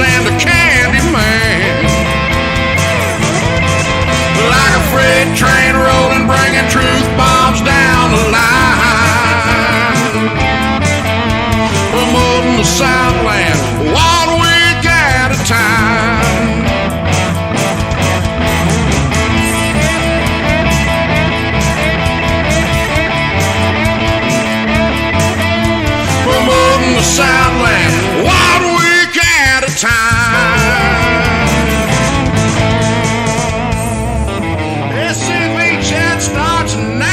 and the candy man. Like a freight train rolling, bringing truth bombs down the line. Promoting the Southland 1 week at a time. Promoting the Southland 1 week at a time. SCV chat starts now.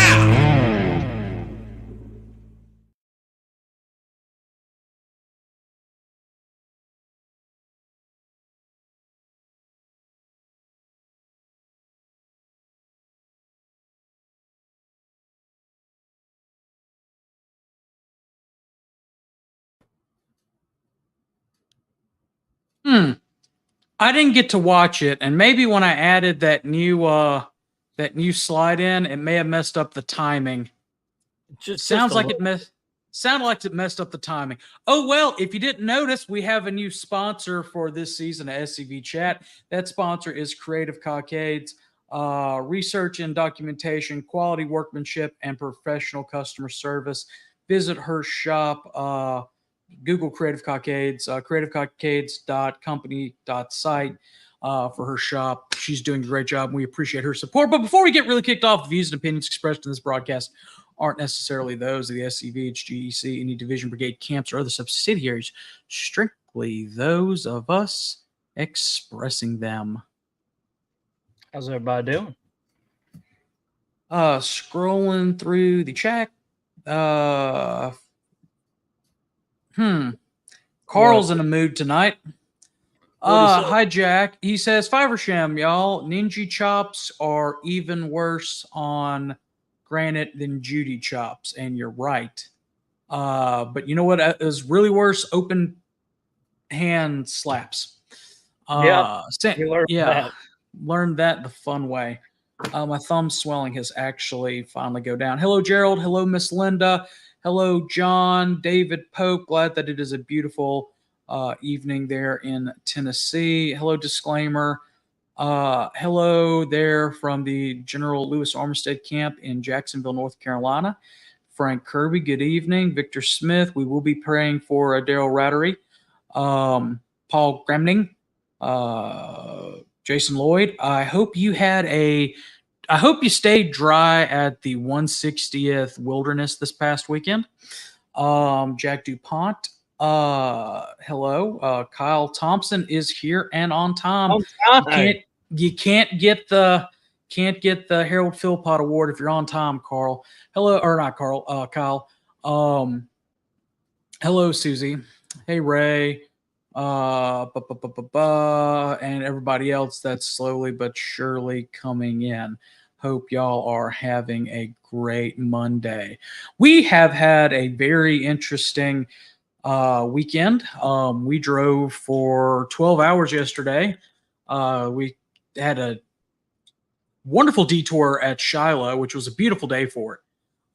I didn't get to watch it, and maybe when I added that new slide in, it may have messed up the timing. Sounded like it messed up the timing. Oh well, if you didn't notice, we have a new sponsor for this season of SCV Chat. That sponsor is Creative Cockades. Research and documentation, quality workmanship, and professional customer service. Visit her shop. Google Creative Cockades, creativecockades.company.site for her shop. She's doing a great job, and we appreciate her support. But before we get really kicked off, the views and opinions expressed in this broadcast aren't necessarily those of the SCV, HGEC, any division, brigade, camps, or other subsidiaries. Strictly those of us expressing them. How's everybody doing? Scrolling through the chat. Carl's in a mood tonight. Hi, Jack. He says, Fiversham, y'all. Ninja chops are even worse on granite than Judy chops, and you're right. But you know what is really worse? Open hand slaps. Learned that the fun way. My thumb swelling has actually finally go down. Hello, Gerald. Hello, Miss Linda. Hello, John. David Pope. Glad that it is a beautiful evening there in Tennessee. Hello, disclaimer. Hello there from the General Lewis Armistead camp in Jacksonville, North Carolina. Frank Kirby, good evening. Victor Smith, we will be praying for Daryl Rattery. Paul Gremning. Jason Lloyd, I hope you stayed dry at the 160th Wilderness this past weekend. Jack DuPont, hello. Kyle Thompson is here and on time. You can't get the Harold Philpott Award if you're on time, Carl. Hello, or not Carl, Kyle. Hello, Susie. Hey, Ray. And everybody else that's slowly but surely coming in. Hope y'all are having a great Monday. We have had a very interesting weekend. We drove for 12 hours yesterday. We had a wonderful detour at Shiloh, which was a beautiful day for it.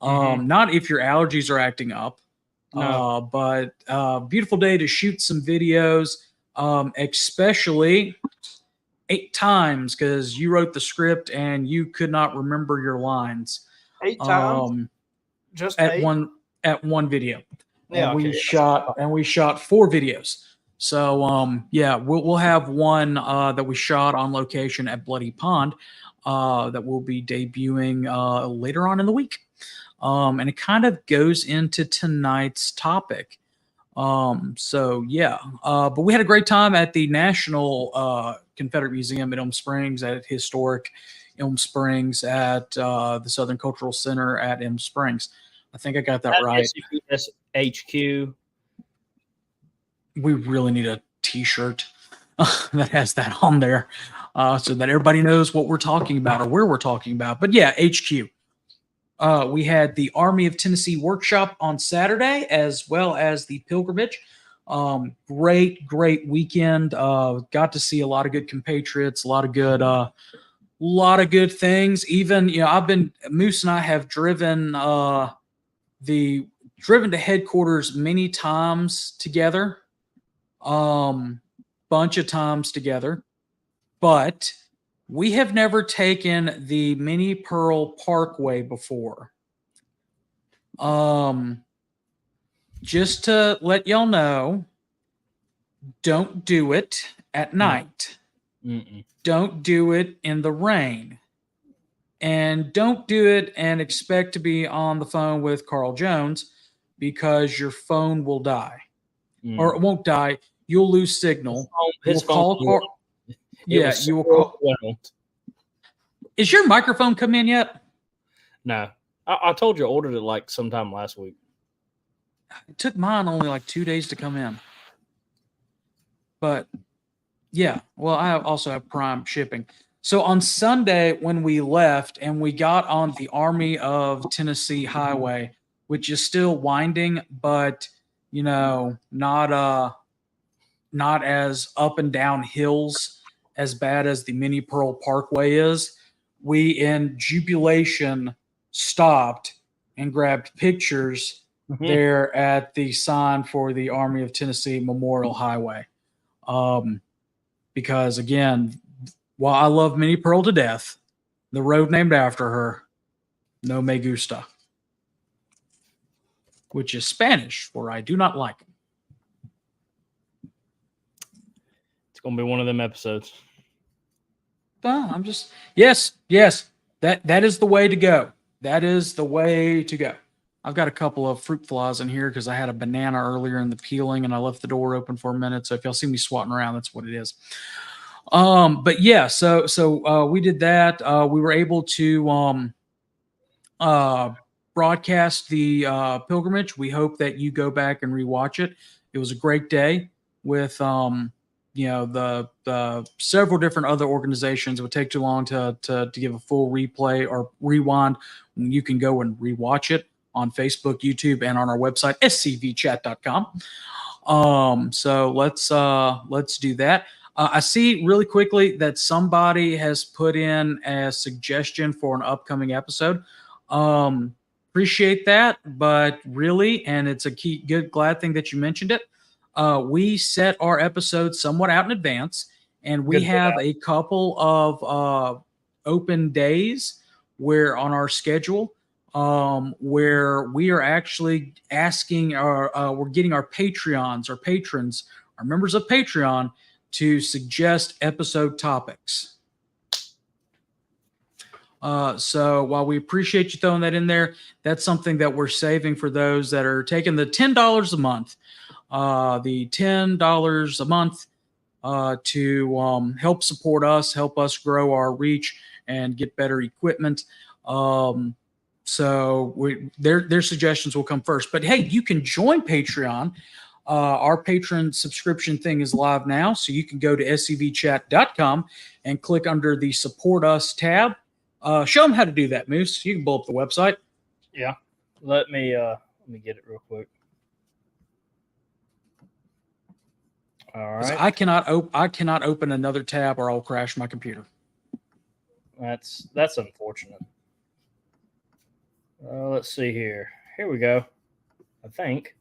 Not if your allergies are acting up. No. But beautiful day to shoot some videos, especially 8 times because you wrote the script and you could not remember your lines. 8 times? Just at 8? one video. Yeah, and we shot 4 videos. So we'll have one that we shot on location at Bloody Pond that will be debuting later on in the week. And it kind of goes into tonight's topic. But we had a great time at the National Confederate Museum in Elm Springs, at historic Elm Springs, at the Southern Cultural Center at Elm Springs. I think I got that right. HQ. We really need a T-shirt that has that on there so that everybody knows what we're talking about or where we're talking about. But yeah, HQ. We had the Army of Tennessee workshop on Saturday, as well as the pilgrimage. Great weekend. Got to see a lot of good compatriots, a lot of good things. Even, Moose and I have driven to headquarters many times together. But bunch of times together, but we have never taken the Mini Pearl Parkway before. Just to let y'all know, don't do it at night. Don't do it in the rain. And don't do it and expect to be on the phone with Carl Jones, because your phone will die. Or it won't die. You'll lose signal. His phone. Yeah, you will call. Is your microphone come in yet? No. I told you I ordered it like sometime last week. It took mine only like 2 days to come in. But yeah, well, I also have Prime shipping. So on Sunday when we left and we got on the Army of Tennessee Highway, which is still winding, but not as up and down hills as bad as the Mini Pearl Parkway is, we in jubilation stopped and grabbed pictures there at the sign for the Army of Tennessee Memorial Highway. Because again, while I love Mini Pearl to death, the road named after her, no me gusta, which is Spanish for I do not like. It's going to be one of them episodes. Yes, that is the way to go. That is the way to go. I've got a couple of fruit flies in here because I had a banana earlier in the peeling and I left the door open for a minute. So if y'all see me swatting around, that's what it is. But yeah, so we did that. We were able to broadcast the pilgrimage. We hope that you go back and rewatch it. It was a great day with the several different other organizations. It would take too long to give a full replay or rewind. You can go and rewatch it on Facebook, YouTube, and on our website, scvchat.com. So let's do that. I see really quickly that somebody has put in a suggestion for an upcoming episode. Appreciate that, but really, and it's a glad thing that you mentioned it. We set our episodes somewhat out in advance, and we have a couple of open days where on our schedule where we are actually asking we're getting our patrons, our members of Patreon to suggest episode topics. So while we appreciate you throwing that in there, that's something that we're saving for those that are taking the $10 a month. The $10 a month to help support us, help us grow our reach and get better equipment. So their suggestions will come first. But hey, you can join Patreon. Our patron subscription thing is live now, so you can go to scvchat.com and click under the Support Us tab. Show them how to do that, Moose. You can pull up the website. Yeah, let me get it real quick. All right. I cannot open another tab or I'll crash my computer. That's unfortunate. Let's see here. Here we go. I think.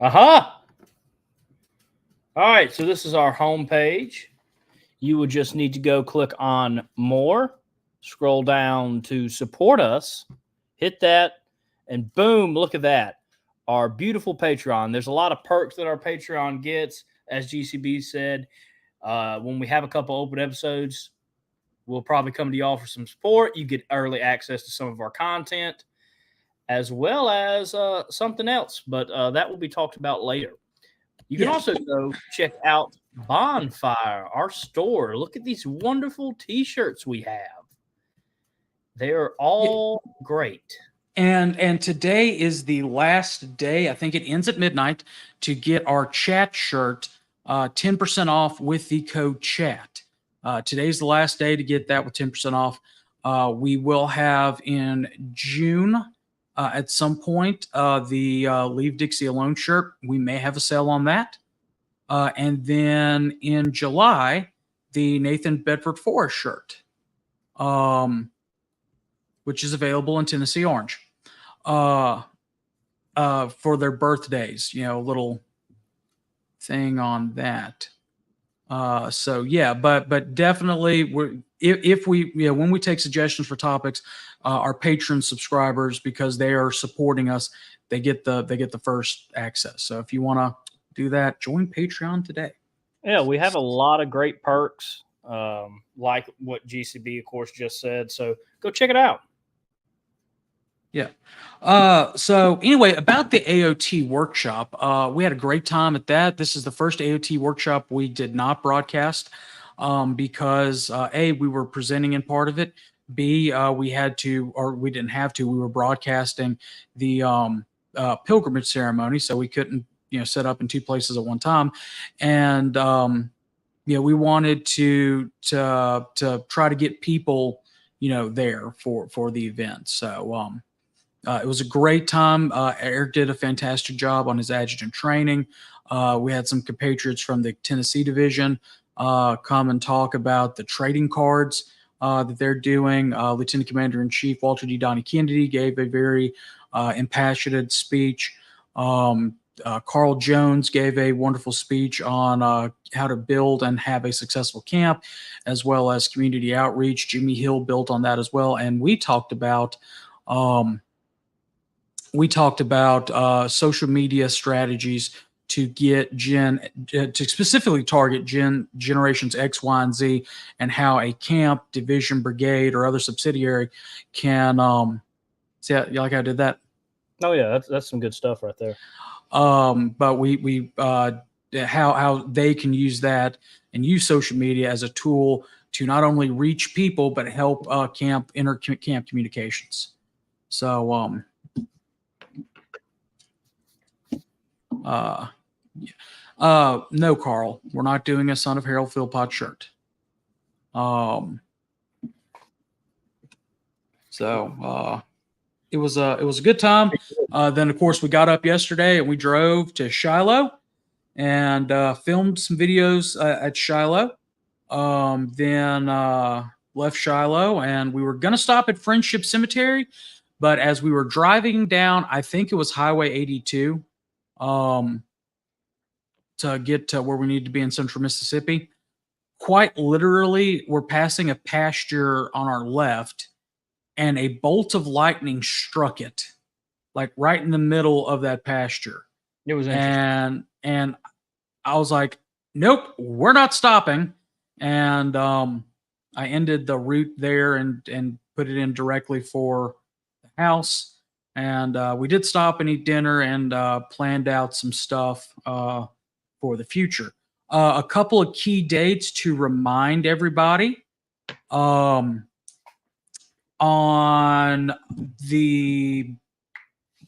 Aha! All right, so this is our home page. You would just need to go click on More, scroll down to Support Us, hit that, and boom, look at that. Our beautiful Patreon. There's a lot of perks that our Patreon gets. As GCB said, when we have a couple open episodes, we'll probably come to y'all for some support. You get early access to some of our content, as well as something else. But that will be talked about later. You can also go check out Bonfire, our store. Look at these wonderful T-shirts we have. They are all great. And today is the last day. I think it ends at midnight to get our chat shirt 10% off with the code CHAT. Today's the last day to get that with 10% off. We will have in June at some point the Leave Dixie Alone shirt. We may have a sale on that. And then in July, the Nathan Bedford Forrest shirt, which is available in Tennessee Orange. for their birthdays, a little thing on that. So yeah, but definitely if we when we take suggestions for topics, our patron subscribers, because they are supporting us, they get the first access. So if you want to do that, join Patreon today. Yeah, we have a lot of great perks, like what GCB, of course, just said. So go check it out. Yeah. So anyway, about the AOT workshop, we had a great time at that. This is the first AOT workshop we did not broadcast because A, we were presenting in part of it. B, we had to, or we didn't have to, we were broadcasting the pilgrimage ceremony, so we couldn't, set up in two places at one time. And we wanted to try to get people, there for the event. So it was a great time. Eric did a fantastic job on his adjutant training. We had some compatriots from the Tennessee division come and talk about the trading cards that they're doing. Lieutenant Commander-in-Chief Walter D. Donnie Kennedy gave a very impassioned speech. Carl Jones gave a wonderful speech on how to build and have a successful camp, as well as community outreach. Jimmy Hill built on that as well. And we talked about social media strategies to get to specifically target generations X, Y, and Z, and how a camp, division, brigade, or other subsidiary can see how, you like how I did that? Oh yeah, that's some good stuff right there. But we how they can use that and use social media as a tool to not only reach people but help camp communications. So no, Carl, we're not doing a Son of Harold Philpott shirt. It was a good time. Then of course we got up yesterday and we drove to Shiloh and filmed some videos at Shiloh. Then left Shiloh and we were gonna stop at Friendship Cemetery, but as we were driving down, I think it was Highway 82, to get to where we need to be in central Mississippi, quite literally we're passing a pasture on our left and a bolt of lightning struck it, like right in the middle of that pasture. It was interesting. And I was like, nope, we're not stopping. And I ended the route there and put it in directly for the house. And we did stop and eat dinner and planned out some stuff for the future. A couple of key dates to remind everybody. On the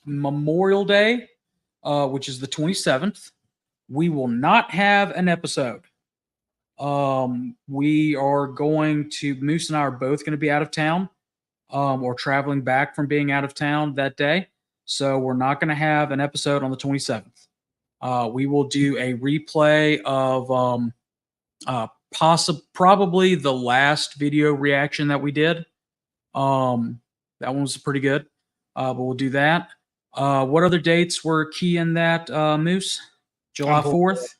Memorial Day, which is the 27th, we will not have an episode. We are going to, Moose and I are both going to be out of town, or traveling back from being out of town that day. So we're not going to have an episode on the 27th. We will do a replay of probably the last video reaction that we did. That one was pretty good, but we'll do that. What other dates were key in that, Moose? July 4th?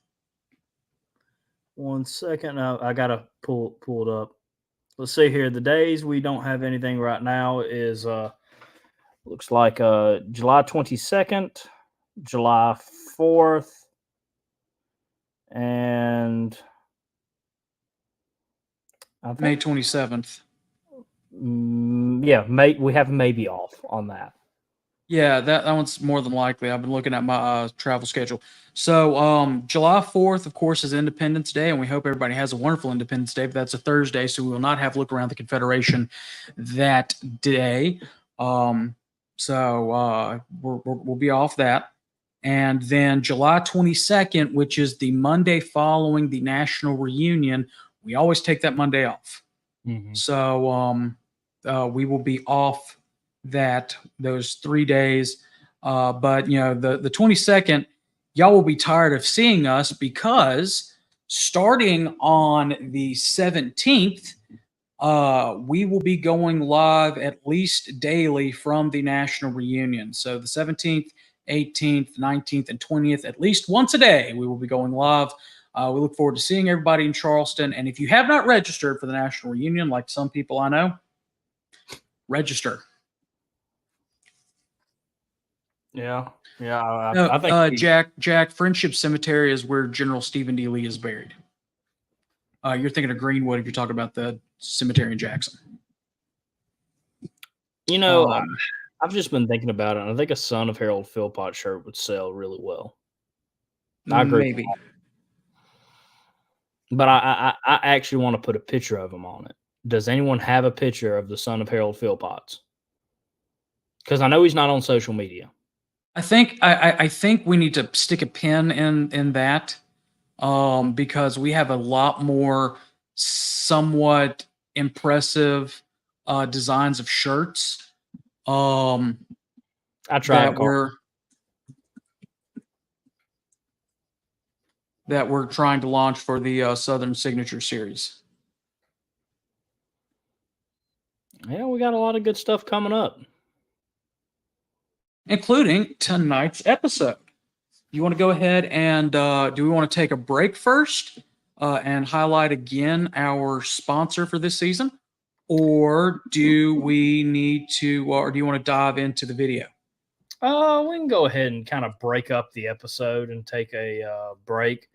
1 second. I got to pull it up. Let's see here. The days we don't have anything right now is looks like July 22nd, July 4th, and May 27th. Yeah, we have maybe off on that. Yeah, that one's more than likely. I've been looking at my travel schedule. So July 4th, of course, is Independence Day, and we hope everybody has a wonderful Independence Day, but that's a Thursday, so we will not have Look Around the Confederation that day. We'll be off that. And then July 22nd, which is the Monday following the national reunion, we always take that Monday off. Mm-hmm. So we will be off those 3 days. But the 22nd, y'all will be tired of seeing us because starting on the 17th, we will be going live at least daily from the national reunion. So the 17th 18th, 19th, and 20th. At least once a day, we will be going live. We look forward to seeing everybody in Charleston. And if you have not registered for the National Reunion, like some people I know, register. Yeah. I think Jack, Friendship Cemetery is where General Stephen D. Lee is buried. You're thinking of Greenwood if you're talking about the cemetery in Jackson. I've just been thinking about it, and I think a Son of Harold Philpott shirt would sell really well. I agree. Maybe. But I actually want to put a picture of him on it. Does anyone have a picture of the Son of Harold Philpotts? Because I know he's not on social media. I think we need to stick a pin in that, because we have a lot more somewhat impressive designs of shirts. I tried that we're trying to launch for the Southern Signature Series. Yeah, we got a lot of good stuff coming up, including tonight's episode. You want to go ahead and do we want to take a break first and highlight again our sponsor for this season? Or do we need to, or do you want to dive into the video? We can go ahead and kind of break up the episode and take a break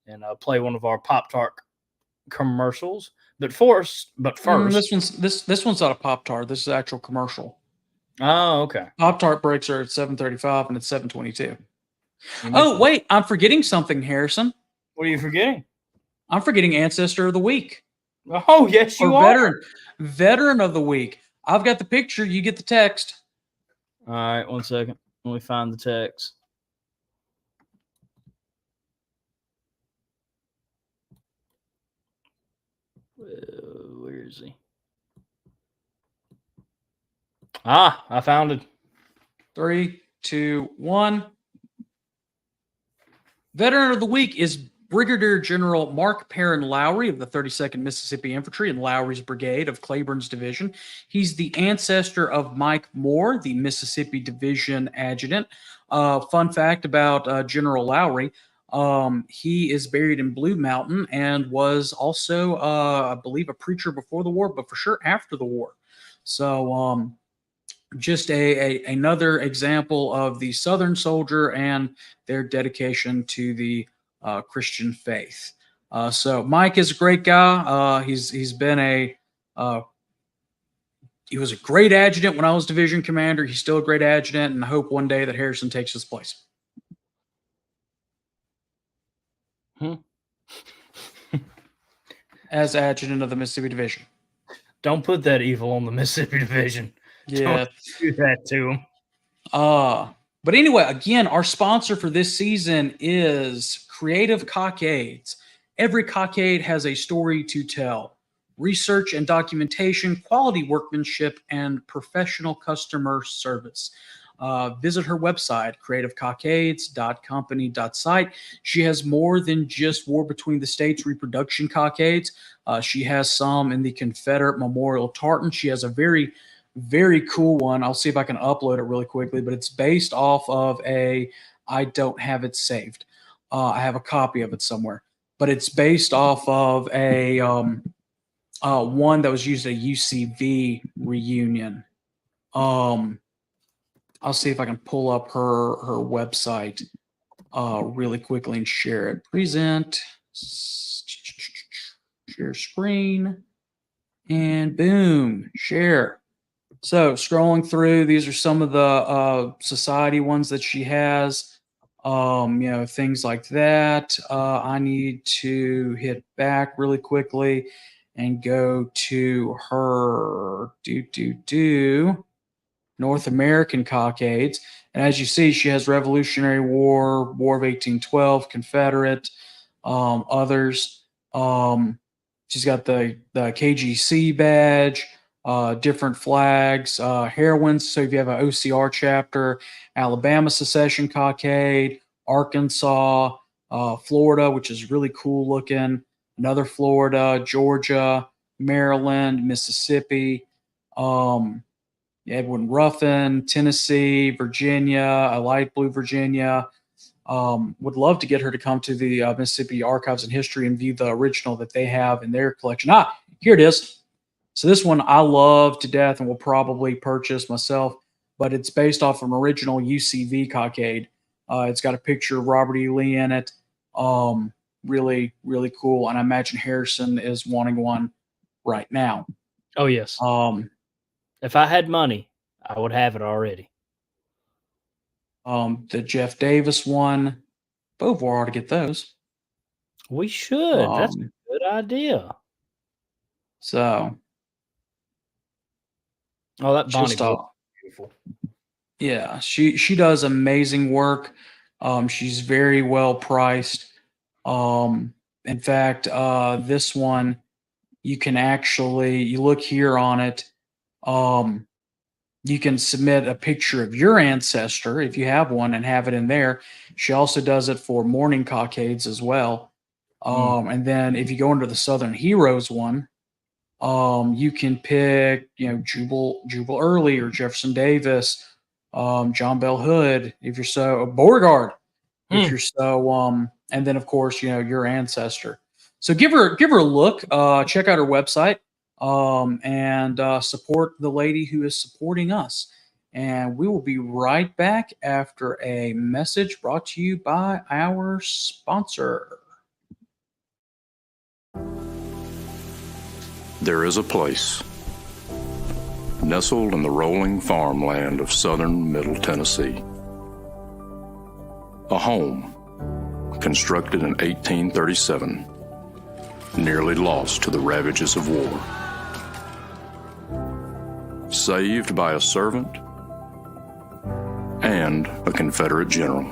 and play one of our Pop-Tart commercials. But first, this one's not a Pop-Tart. This is an actual commercial. Oh, okay. Pop-Tart breaks are at 7:35 and it's 7:22. Oh, wait, I'm forgetting something, Harrison. What are you forgetting? I'm forgetting Ancestor of the Week. Oh, yes, you are. Veteran of the Week. I've got the picture. You get the text. All right, 1 second. Let me find the text. Where is he? I found it. 3, 2, 1. Veteran of the Week is Brigadier General Mark Perrin Lowry of the 32nd Mississippi Infantry in Lowry's Brigade of Claiborne's Division. He's the ancestor of Mike Moore, the Mississippi Division Adjutant. Fun fact about General Lowry, he is buried in Blue Mountain and was also, I believe, a preacher before the war, but for sure after the war. So just another example of the Southern soldier and their dedication to the Christian faith. So Mike is a great guy. He's been he was a great adjutant when I was division commander. He's still a great adjutant, and I hope one day that Harrison takes his place. As adjutant of the Mississippi Division. Don't put that evil on the Mississippi Division. Yeah. Don't do that to him. But anyway, again, our sponsor for this season is Creative Cockades. Every cockade has a story to tell. Research and documentation, quality workmanship, and professional customer service. Visit her website, creativecockades.company.site. She has more than just War Between the States reproduction cockades. She has some in the Confederate Memorial tartan. She has a very, very cool one. I'll see if I can upload it really quickly, but it's based off of I don't have it saved. I have a copy of it somewhere, but it's based off of one that was used at a UCV reunion. I'll see if I can pull up her website really quickly and share it. Present, share screen, and boom, share. So scrolling through, these are some of the society ones that she has. Things like that. I need to hit back really quickly and go to her North American cockades. And as you see, she has Revolutionary War, War of 1812, Confederate, others. She's got the KGC badge, different flags, heroines. So if you have an OCR chapter, Alabama Secession cockade, Arkansas, Florida, which is really cool looking, another Florida, Georgia, Maryland, Mississippi, Edwin Ruffin, Tennessee, Virginia, a light blue Virginia. Would love to get her to come to the Mississippi Archives and History and view the original that they have in their collection. Here it is. So this one I love to death and will probably purchase myself, but it's based off an original UCV cockade. It's got a picture of Robert E. Lee in it. Really, really cool. And I imagine Harrison is wanting one right now. Oh, yes. If I had money, I would have it already. The Jeff Davis one, Beauvoir ought to get those. We should. That's a good idea. So, that Bonnie beautiful. Yeah, she does amazing work. She's very well priced. In fact, this one you can actually you look here on it. You can submit a picture of your ancestor if you have one and have it in there. She also does it for mourning cockades as well. And then if you go into the Southern Heroes one, you can pick, Jubal Early or Jefferson Davis, John Bell Hood, if you're so, Beauregard, if you're so, and then of course, your ancestor. So give her a look, check out her website, and support the lady who is supporting us. And we will be right back after a message brought to you by our sponsor. There is a place nestled in the rolling farmland of southern Middle Tennessee. A home constructed in 1837, nearly lost to the ravages of war. Saved by a servant and a Confederate general.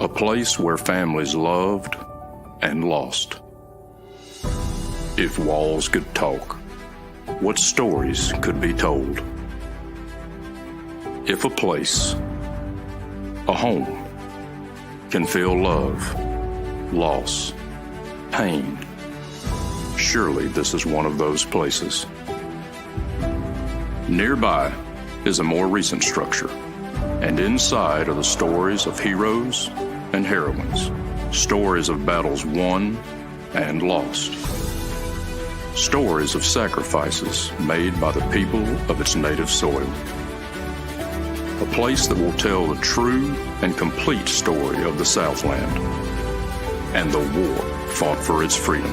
A place where families loved and lost. If walls could talk, what stories could be told? If a place, a home, can feel love, loss, pain, surely this is one of those places. Nearby is a more recent structure, and inside are the stories of heroes and heroines, stories of battles won and lost. Stories of sacrifices made by the people of its native soil. A place that will tell the true and complete story of the Southland and the war fought for its freedom.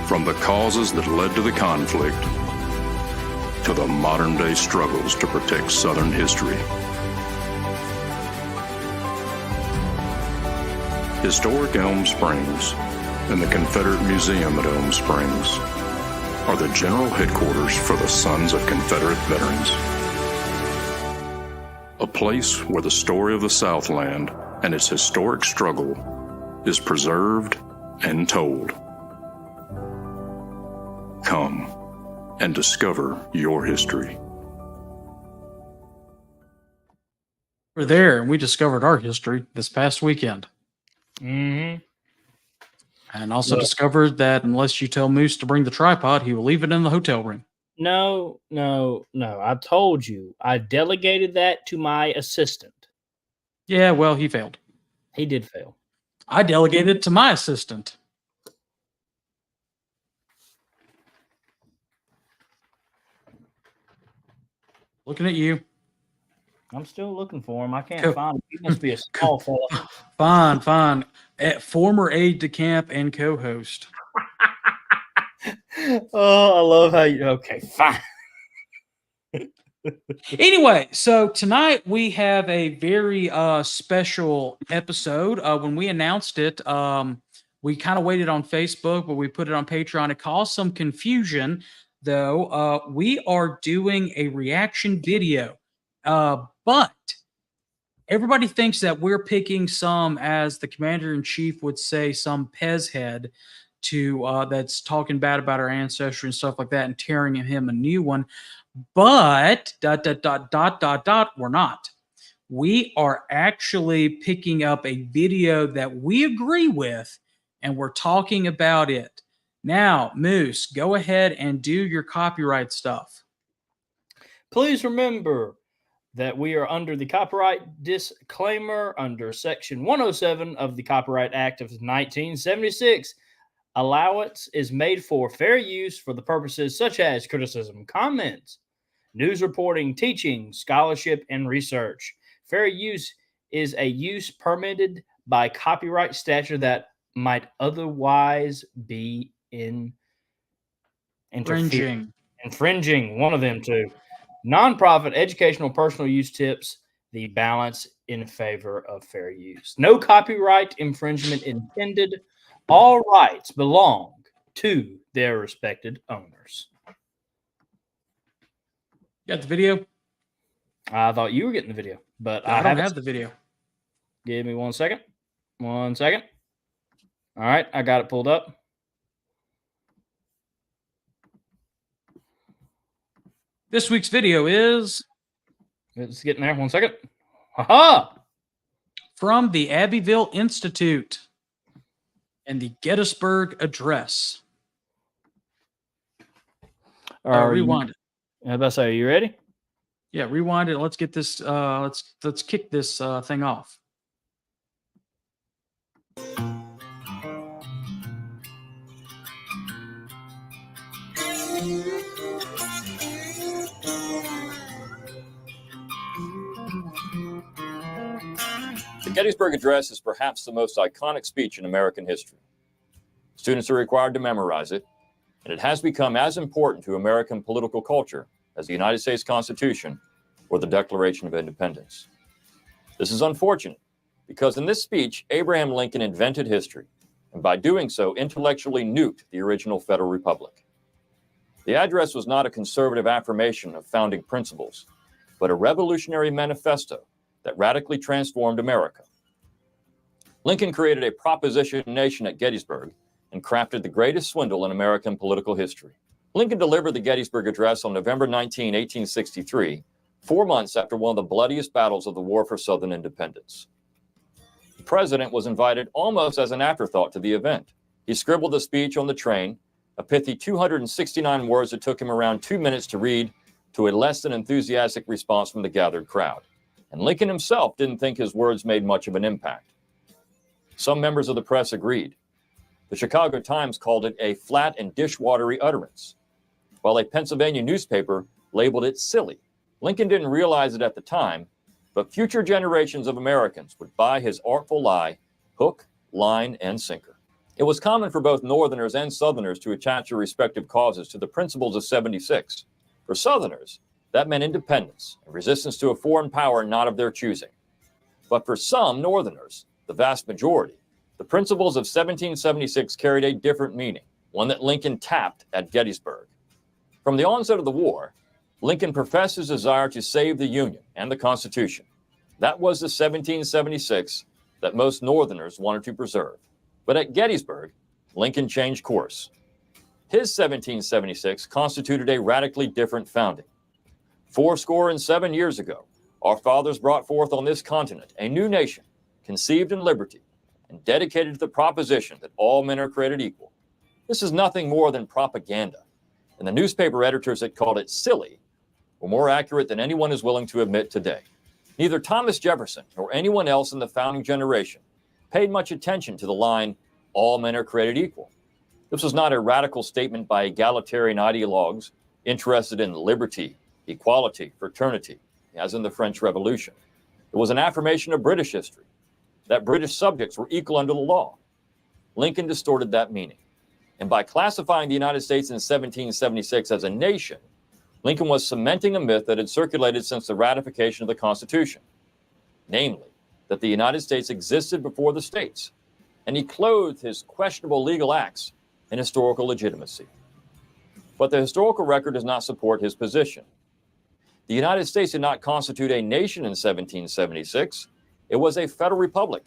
From the causes that led to the conflict to the modern-day struggles to protect Southern history. Historic Elm Springs and the Confederate Museum at Elm Springs are the general headquarters for the Sons of Confederate Veterans. A place where the story of the Southland and its historic struggle is preserved and told. Come and discover your history. We're there, and we discovered our history this past weekend. Mm-hmm. And also discovered that unless you tell Moose to bring the tripod, he will leave it in the hotel room. No. I told you. I delegated that to my assistant. Yeah, well, he failed. He did fail. I delegated it to my assistant. Looking at you. I'm still looking for him. I can't find him. He must be a small fella. Fine. Former aide-de-camp and co-host. Oh, I love how you... Okay, fine. Anyway, so tonight we have a very special episode. When we announced it, we kind of waited on Facebook, but we put it on Patreon. It caused some confusion, though. We are doing a reaction video, but everybody thinks that we're picking some, as the commander-in-chief would say, some Pez head to that's talking bad about our ancestry and stuff like that and tearing him a new one. But ... we're not. We are actually picking up a video that we agree with, and we're talking about it. Now, Moose, go ahead and do your copyright stuff. Please remember that we are under the copyright disclaimer under Section 107 of the Copyright Act of 1976. Allowance is made for fair use for the purposes such as criticism, comments, news reporting, teaching, scholarship, and research. Fair use is a use permitted by copyright statute that might otherwise be infringing, one of them two. Nonprofit, educational, personal use tips the balance in favor of fair use. No copyright infringement intended. All rights belong to their respected owners. Got the video? I thought you were getting the video, but I don't have the video. Give me 1 second. 1 second. All right, I got it pulled up. This week's video is... It's getting there. 1 second. Ha-ha! From the Abbeville Institute and the Gettysburg Address. Rewind it. I was about to say, are you ready? Yeah, rewind it. Let's get this. Let's kick this thing off. The Gettysburg Address is perhaps the most iconic speech in American history. Students are required to memorize it, and it has become as important to American political culture as the United States Constitution or the Declaration of Independence. This is unfortunate because in this speech, Abraham Lincoln invented history, and by doing so, intellectually nuked the original Federal Republic. The address was not a conservative affirmation of founding principles, but a revolutionary manifesto that radically transformed America. Lincoln created a proposition nation at Gettysburg and crafted the greatest swindle in American political history. Lincoln delivered the Gettysburg Address on November 19, 1863, 4 months after one of the bloodiest battles of the War for Southern Independence. The president was invited almost as an afterthought to the event. He scribbled the speech on the train, a pithy 269 words that took him around 2 minutes to read, to a less than enthusiastic response from the gathered crowd. And Lincoln himself didn't think his words made much of an impact. Some members of the press agreed. The Chicago Times called it a flat and dishwatery utterance, while a Pennsylvania newspaper labeled it silly. Lincoln didn't realize it at the time, but future generations of Americans would buy his artful lie, hook, line, and sinker. It was common for both Northerners and Southerners to attach their respective causes to the principles of '76. For Southerners, that meant independence and resistance to a foreign power not of their choosing. But for some Northerners, the vast majority, the principles of 1776 carried a different meaning, one that Lincoln tapped at Gettysburg. From the onset of the war, Lincoln professed his desire to save the Union and the Constitution. That was the 1776 that most Northerners wanted to preserve. But at Gettysburg, Lincoln changed course. His 1776 constituted a radically different founding. 77 years ago, our fathers brought forth on this continent a new nation, conceived in liberty, and dedicated to the proposition that all men are created equal. This is nothing more than propaganda, and the newspaper editors that called it silly were more accurate than anyone is willing to admit today. Neither Thomas Jefferson nor anyone else in the founding generation paid much attention to the line, all men are created equal. This was not a radical statement by egalitarian ideologues interested in liberty, equality, fraternity, as in the French Revolution. It was an affirmation of British history, that British subjects were equal under the law. Lincoln distorted that meaning. And by classifying the United States in 1776 as a nation, Lincoln was cementing a myth that had circulated since the ratification of the Constitution, namely, that the United States existed before the states, and he clothed his questionable legal acts in historical legitimacy. But the historical record does not support his position. The United States did not constitute a nation in 1776. It was a federal republic,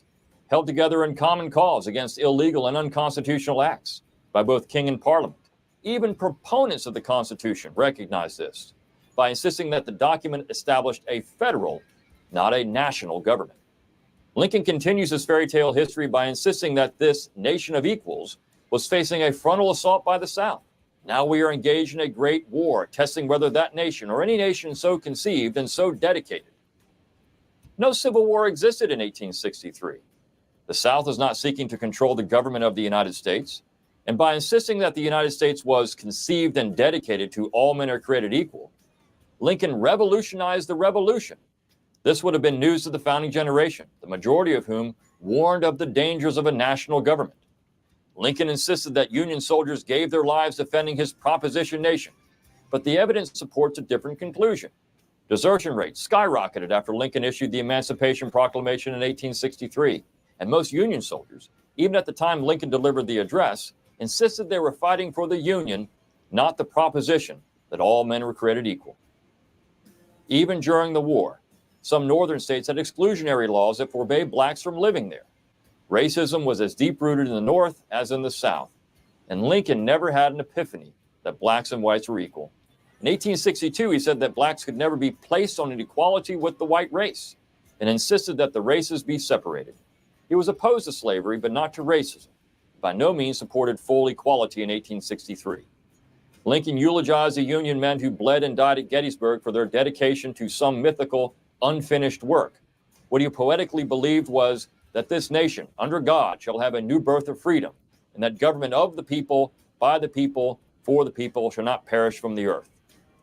held together in common cause against illegal and unconstitutional acts by both king and parliament. Even proponents of the Constitution recognized this by insisting that the document established a federal, not a national government. Lincoln continues his fairy tale history by insisting that this nation of equals was facing a frontal assault by the South. Now we are engaged in a great war, testing whether that nation or any nation so conceived and so dedicated. No civil war existed in 1863. The South is not seeking to control the government of the United States. And by insisting that the United States was conceived and dedicated to all men are created equal, Lincoln revolutionized the revolution. This would have been news to the founding generation, the majority of whom warned of the dangers of a national government. Lincoln insisted that Union soldiers gave their lives defending his proposition nation, but the evidence supports a different conclusion. Desertion rates skyrocketed after Lincoln issued the Emancipation Proclamation in 1863, and most Union soldiers, even at the time Lincoln delivered the address, insisted they were fighting for the Union, not the proposition that all men were created equal. Even during the war, some northern states had exclusionary laws that forbade blacks from living there. Racism was as deep-rooted in the North as in the South, and Lincoln never had an epiphany that blacks and whites were equal. In 1862, he said that blacks could never be placed on an equality with the white race, and insisted that the races be separated. He was opposed to slavery, but not to racism. By no means supported full equality in 1863. Lincoln eulogized the Union men who bled and died at Gettysburg for their dedication to some mythical, unfinished work. What he poetically believed was that this nation, under God, shall have a new birth of freedom, and that government of the people, by the people, for the people, shall not perish from the earth.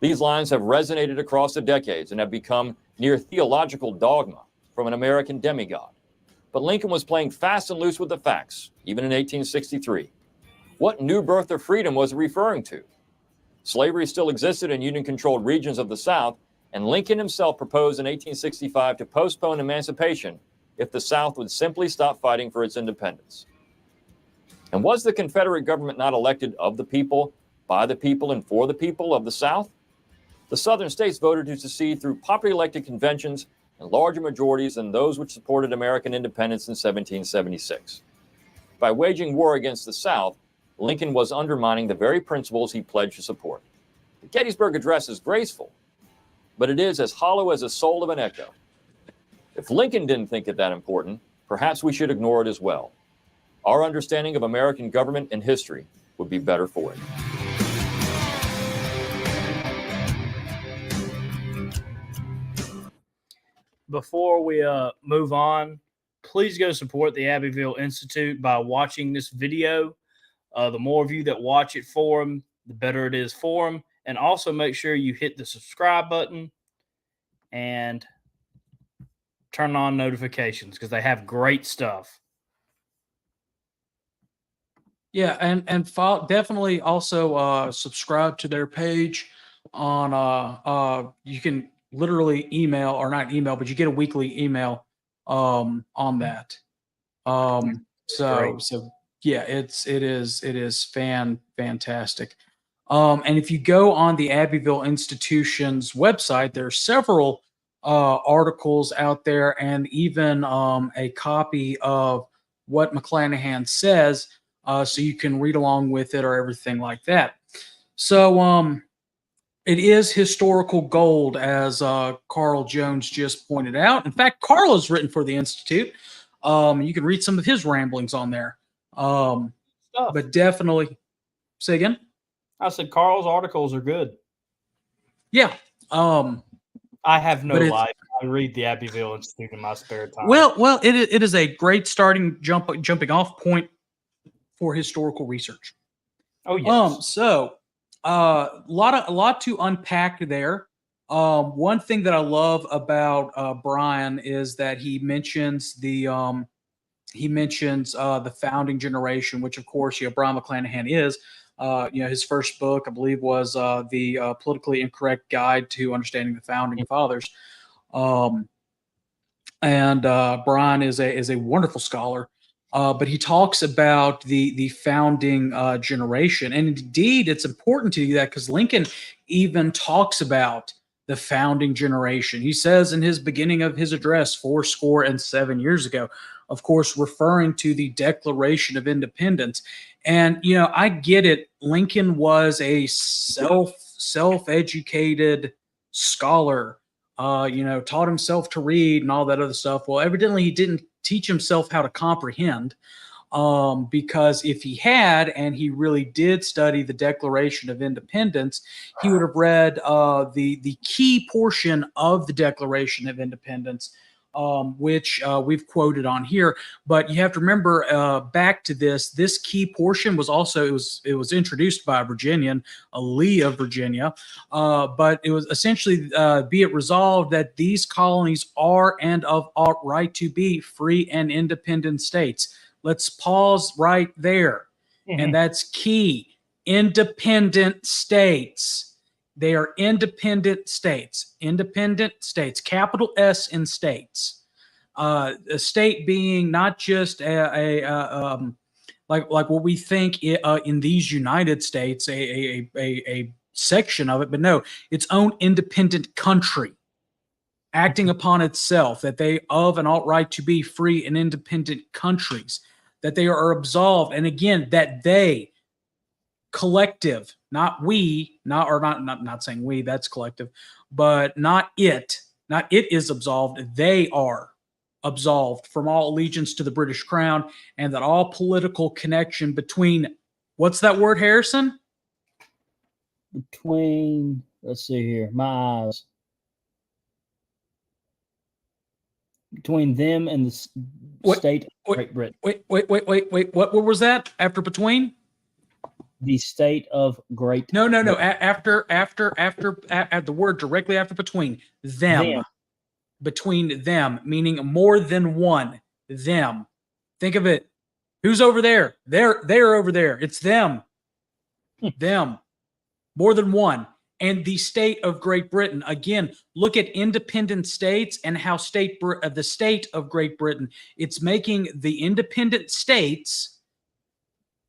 These lines have resonated across the decades and have become near theological dogma from an American demigod. But Lincoln was playing fast and loose with the facts, even in 1863. What new birth of freedom was he referring to? Slavery still existed in Union-controlled regions of the South, and Lincoln himself proposed in 1865 to postpone emancipation if the South would simply stop fighting for its independence. And was the Confederate government not elected of the people, by the people, and for the people of the South? The Southern states voted to secede through popularly elected conventions and larger majorities than those which supported American independence in 1776. By waging war against the South, Lincoln was undermining the very principles he pledged to support. The Gettysburg Address is graceful, but it is as hollow as the soul of an echo. If Lincoln didn't think it that important, perhaps we should ignore it as well. Our understanding of American government and history would be better for it. Before we move on, please go support the Abbeville Institute by watching this video. The more of you that watch it for them, the better it is for them. And also make sure you hit the subscribe button and turn on notifications because they have great stuff. Yeah, and follow, definitely also subscribe to their page on you can literally email, or not email, but you get a weekly email on that. So yeah, it is fantastic. And if you go on the Abbeville Institution's website, there are several articles out there, and even a copy of what McClanahan says, so you can read along with it or everything like that. So it is historical gold, as Carl Jones just pointed out. In fact, Carl has written for the Institute. You can read some of his ramblings on there. But definitely, say again? I said Carl's articles are good. Yeah. I have no life. I read the Abbeville Institute in my spare time. Well, it is a great jumping off point for historical research. Oh yes. So a lot to unpack there. One thing that I love about Brian is that he mentions the founding generation, which of course, Brian McClanahan is. His first book, I believe, was the Politically Incorrect Guide to Understanding the Founding Fathers. And Brian is a wonderful scholar, but he talks about the founding generation. And indeed, it's important to do that because Lincoln even talks about the founding generation. He says in his beginning of his address 77 years ago, of course, referring to the Declaration of Independence. And, I get it. Lincoln was a self-educated scholar, taught himself to read and all that other stuff. Well, evidently he didn't teach himself how to comprehend. because if he had, and he really did study the Declaration of Independence, he would have read the key portion of the Declaration of Independence, which we've quoted on here. But you have to remember, back to this key portion was also, it was introduced by a Virginian, Lee of Virginia, but it was essentially, be it resolved that these colonies are and of ought right to be free and independent states. Let's pause right there. And that's key. Independent states. They are independent states. Independent states. Capital S in states. A state being not just like what we think in these United States, a section of it, but no, its own independent country, acting upon itself, that they of and ought right to be free and independent countries, that they are absolved, and again, that they, collective, not we, not saying we, that's collective, but not it is absolved, they are absolved from all allegiance to the British Crown, and that all political connection between, what's that word, Harrison? Between, let's see here, my eyes. Between them and the state of Great Britain. Wait. What was that after between? The state of Great No. Britain. After the word directly after between, them. Between them, meaning more than one. Them. Think of it. Who's over there? They're over there. It's them. Them. More than one. And the state of Great Britain. Again, look at independent states and how the state of Great Britain, it's making the independent states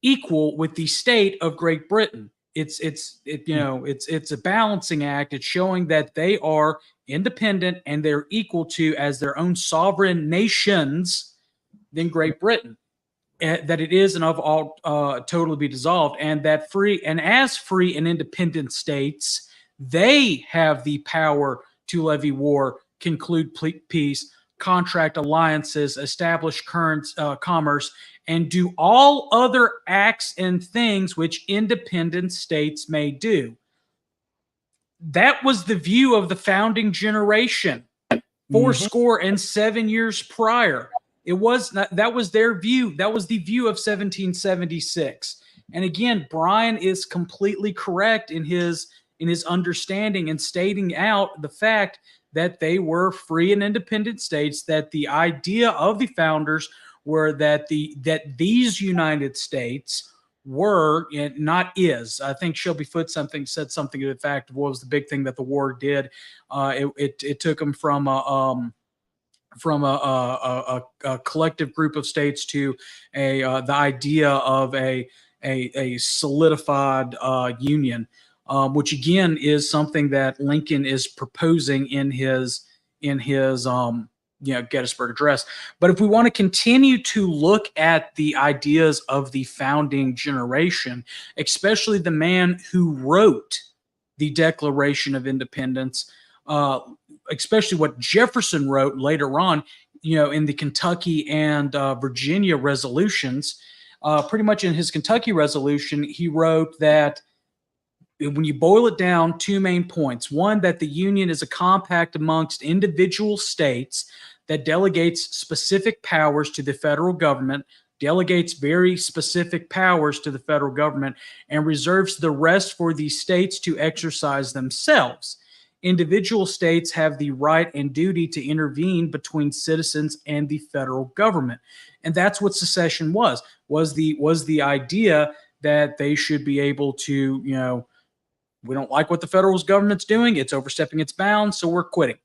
equal with the state of Great Britain. It's a balancing act. It's showing that they are independent and they're equal to, as their own sovereign nations, than Great Britain. That it is and of all totally be dissolved, and that as free and independent states, they have the power to levy war, conclude peace, contract alliances, establish current commerce, and do all other acts and things which independent states may do. That was the view of the founding generation, 87 years prior. It was not, that was their view. That was the view of 1776. And again, Brian is completely correct in his understanding and stating out the fact that they were free and independent states, that the idea of the founders were that these United States were, not is. I think Shelby Foote said something to the fact of what was the big thing that the war did. It took them from a collective group of states to the idea of a solidified union, which again is something that Lincoln is proposing in his Gettysburg Address. But if we want to continue to look at the ideas of the founding generation, especially the man who wrote the Declaration of Independence, especially what Jefferson wrote later on, in the Kentucky and Virginia resolutions, pretty much in his Kentucky resolution, he wrote that when you boil it down, two main points. One, that the Union is a compact amongst individual states that delegates specific powers to the federal government, delegates very specific powers to the federal government, and reserves the rest for the states to exercise themselves. Individual states have the right and duty to intervene between citizens and the federal government. And that's what secession was the idea that they should be able to, we don't like what the federal government's doing. It's overstepping its bounds, so we're quitting.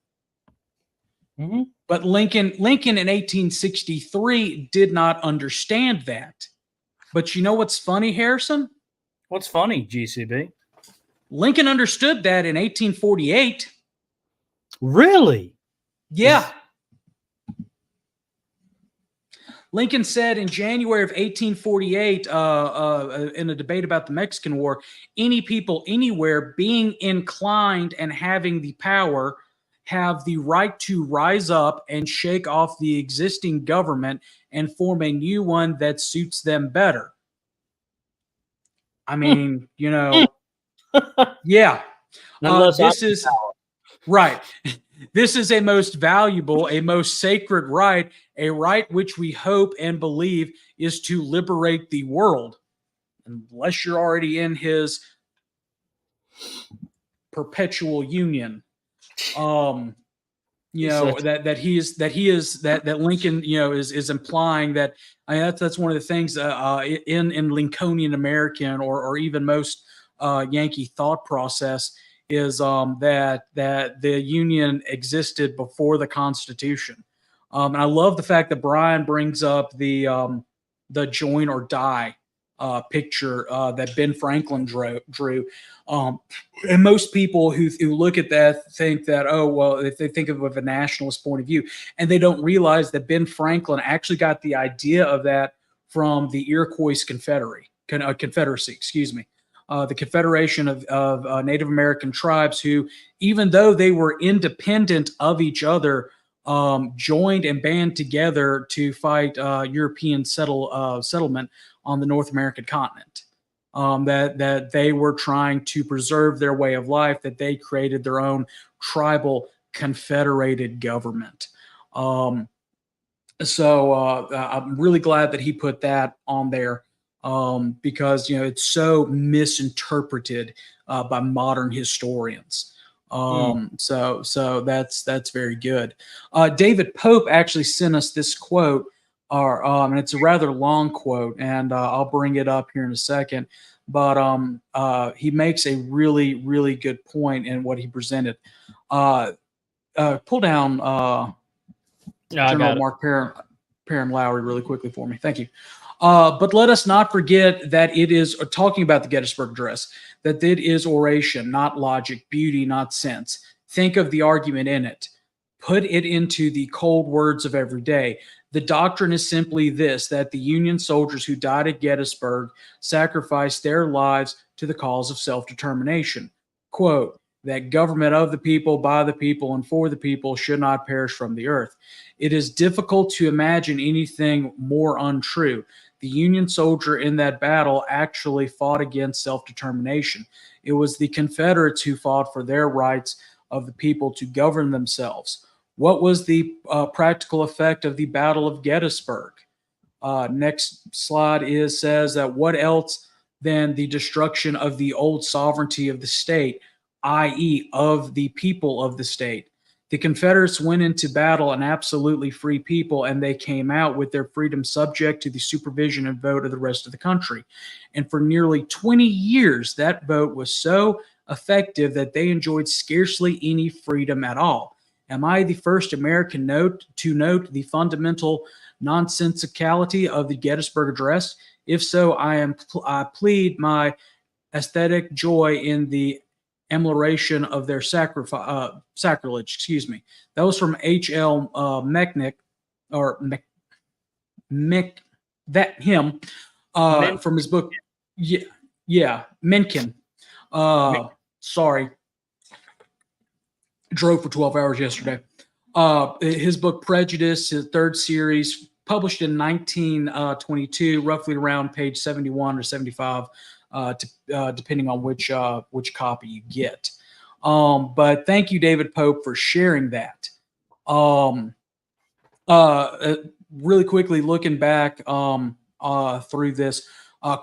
Mm-hmm. But Lincoln in 1863 did not understand that. But you know what's funny, Harrison? What's funny, GCB? Lincoln understood that in 1848. Really? Yeah. Lincoln said in January of 1848, in a debate about the Mexican War, any people anywhere being inclined and having the power have the right to rise up and shake off the existing government and form a new one that suits them better. I mean, yeah. This is right. This is a most valuable, a most sacred right, a right which we hope and believe is to liberate the world. Unless you're already in his perpetual union. That Lincoln, is implying that. I mean, that's one of the things in Lincolnian American or even most Yankee thought process is that the Union existed before the Constitution. And I love the fact that Brian brings up the join or die picture that Ben Franklin drew. And most people who look at that think that, oh, well, if they think of it with a nationalist point of view, and they don't realize that Ben Franklin actually got the idea of that from the Iroquois Confederacy, excuse me. The Confederation of Native American tribes who, even though they were independent of each other, joined and band together to fight European settlement on the North American continent. That they were trying to preserve their way of life, that they created their own tribal confederated government. So I'm really glad that he put that on there because it's so misinterpreted by modern historians. So that's very good. David Pope actually sent us this quote. And it's a rather long quote, and I'll bring it up here in a second. But he makes a really, really good point in what he presented. Pull down General Mark Perrin Lowry really quickly for me. Thank you. But let us not forget that it is talking about the Gettysburg Address, that it is oration, not logic, beauty, not sense. Think of the argument in it. Put it into the cold words of every day. The doctrine is simply this, that the Union soldiers who died at Gettysburg sacrificed their lives to the cause of self-determination. Quote, that government of the people, by the people, and for the people should not perish from the earth. It is difficult to imagine anything more untrue. The Union soldier in that battle actually fought against self-determination. It was the Confederates who fought for their rights of the people to govern themselves. What was the practical effect of the Battle of Gettysburg? Next slide says that what else than the destruction of the old sovereignty of the state, i.e. of the people of the state. The Confederates went into battle an absolutely free people, and they came out with their freedom subject to the supervision and vote of the rest of the country. And for nearly 20 years, that vote was so effective that they enjoyed scarcely any freedom at all. Am I the first American to note the fundamental nonsensicality of the Gettysburg Address? If so, I plead my aesthetic joy in the emulation of their sacrilege. Excuse me. That was from H.L. Mencken, from his book. Yeah, Mencken. Sorry. Drove for 12 hours yesterday. His book Prejudice, his third series, published in 1922, roughly around page 71 or 75, depending on which copy you get. But thank you, David Pope, for sharing that. Really quickly, looking back through this,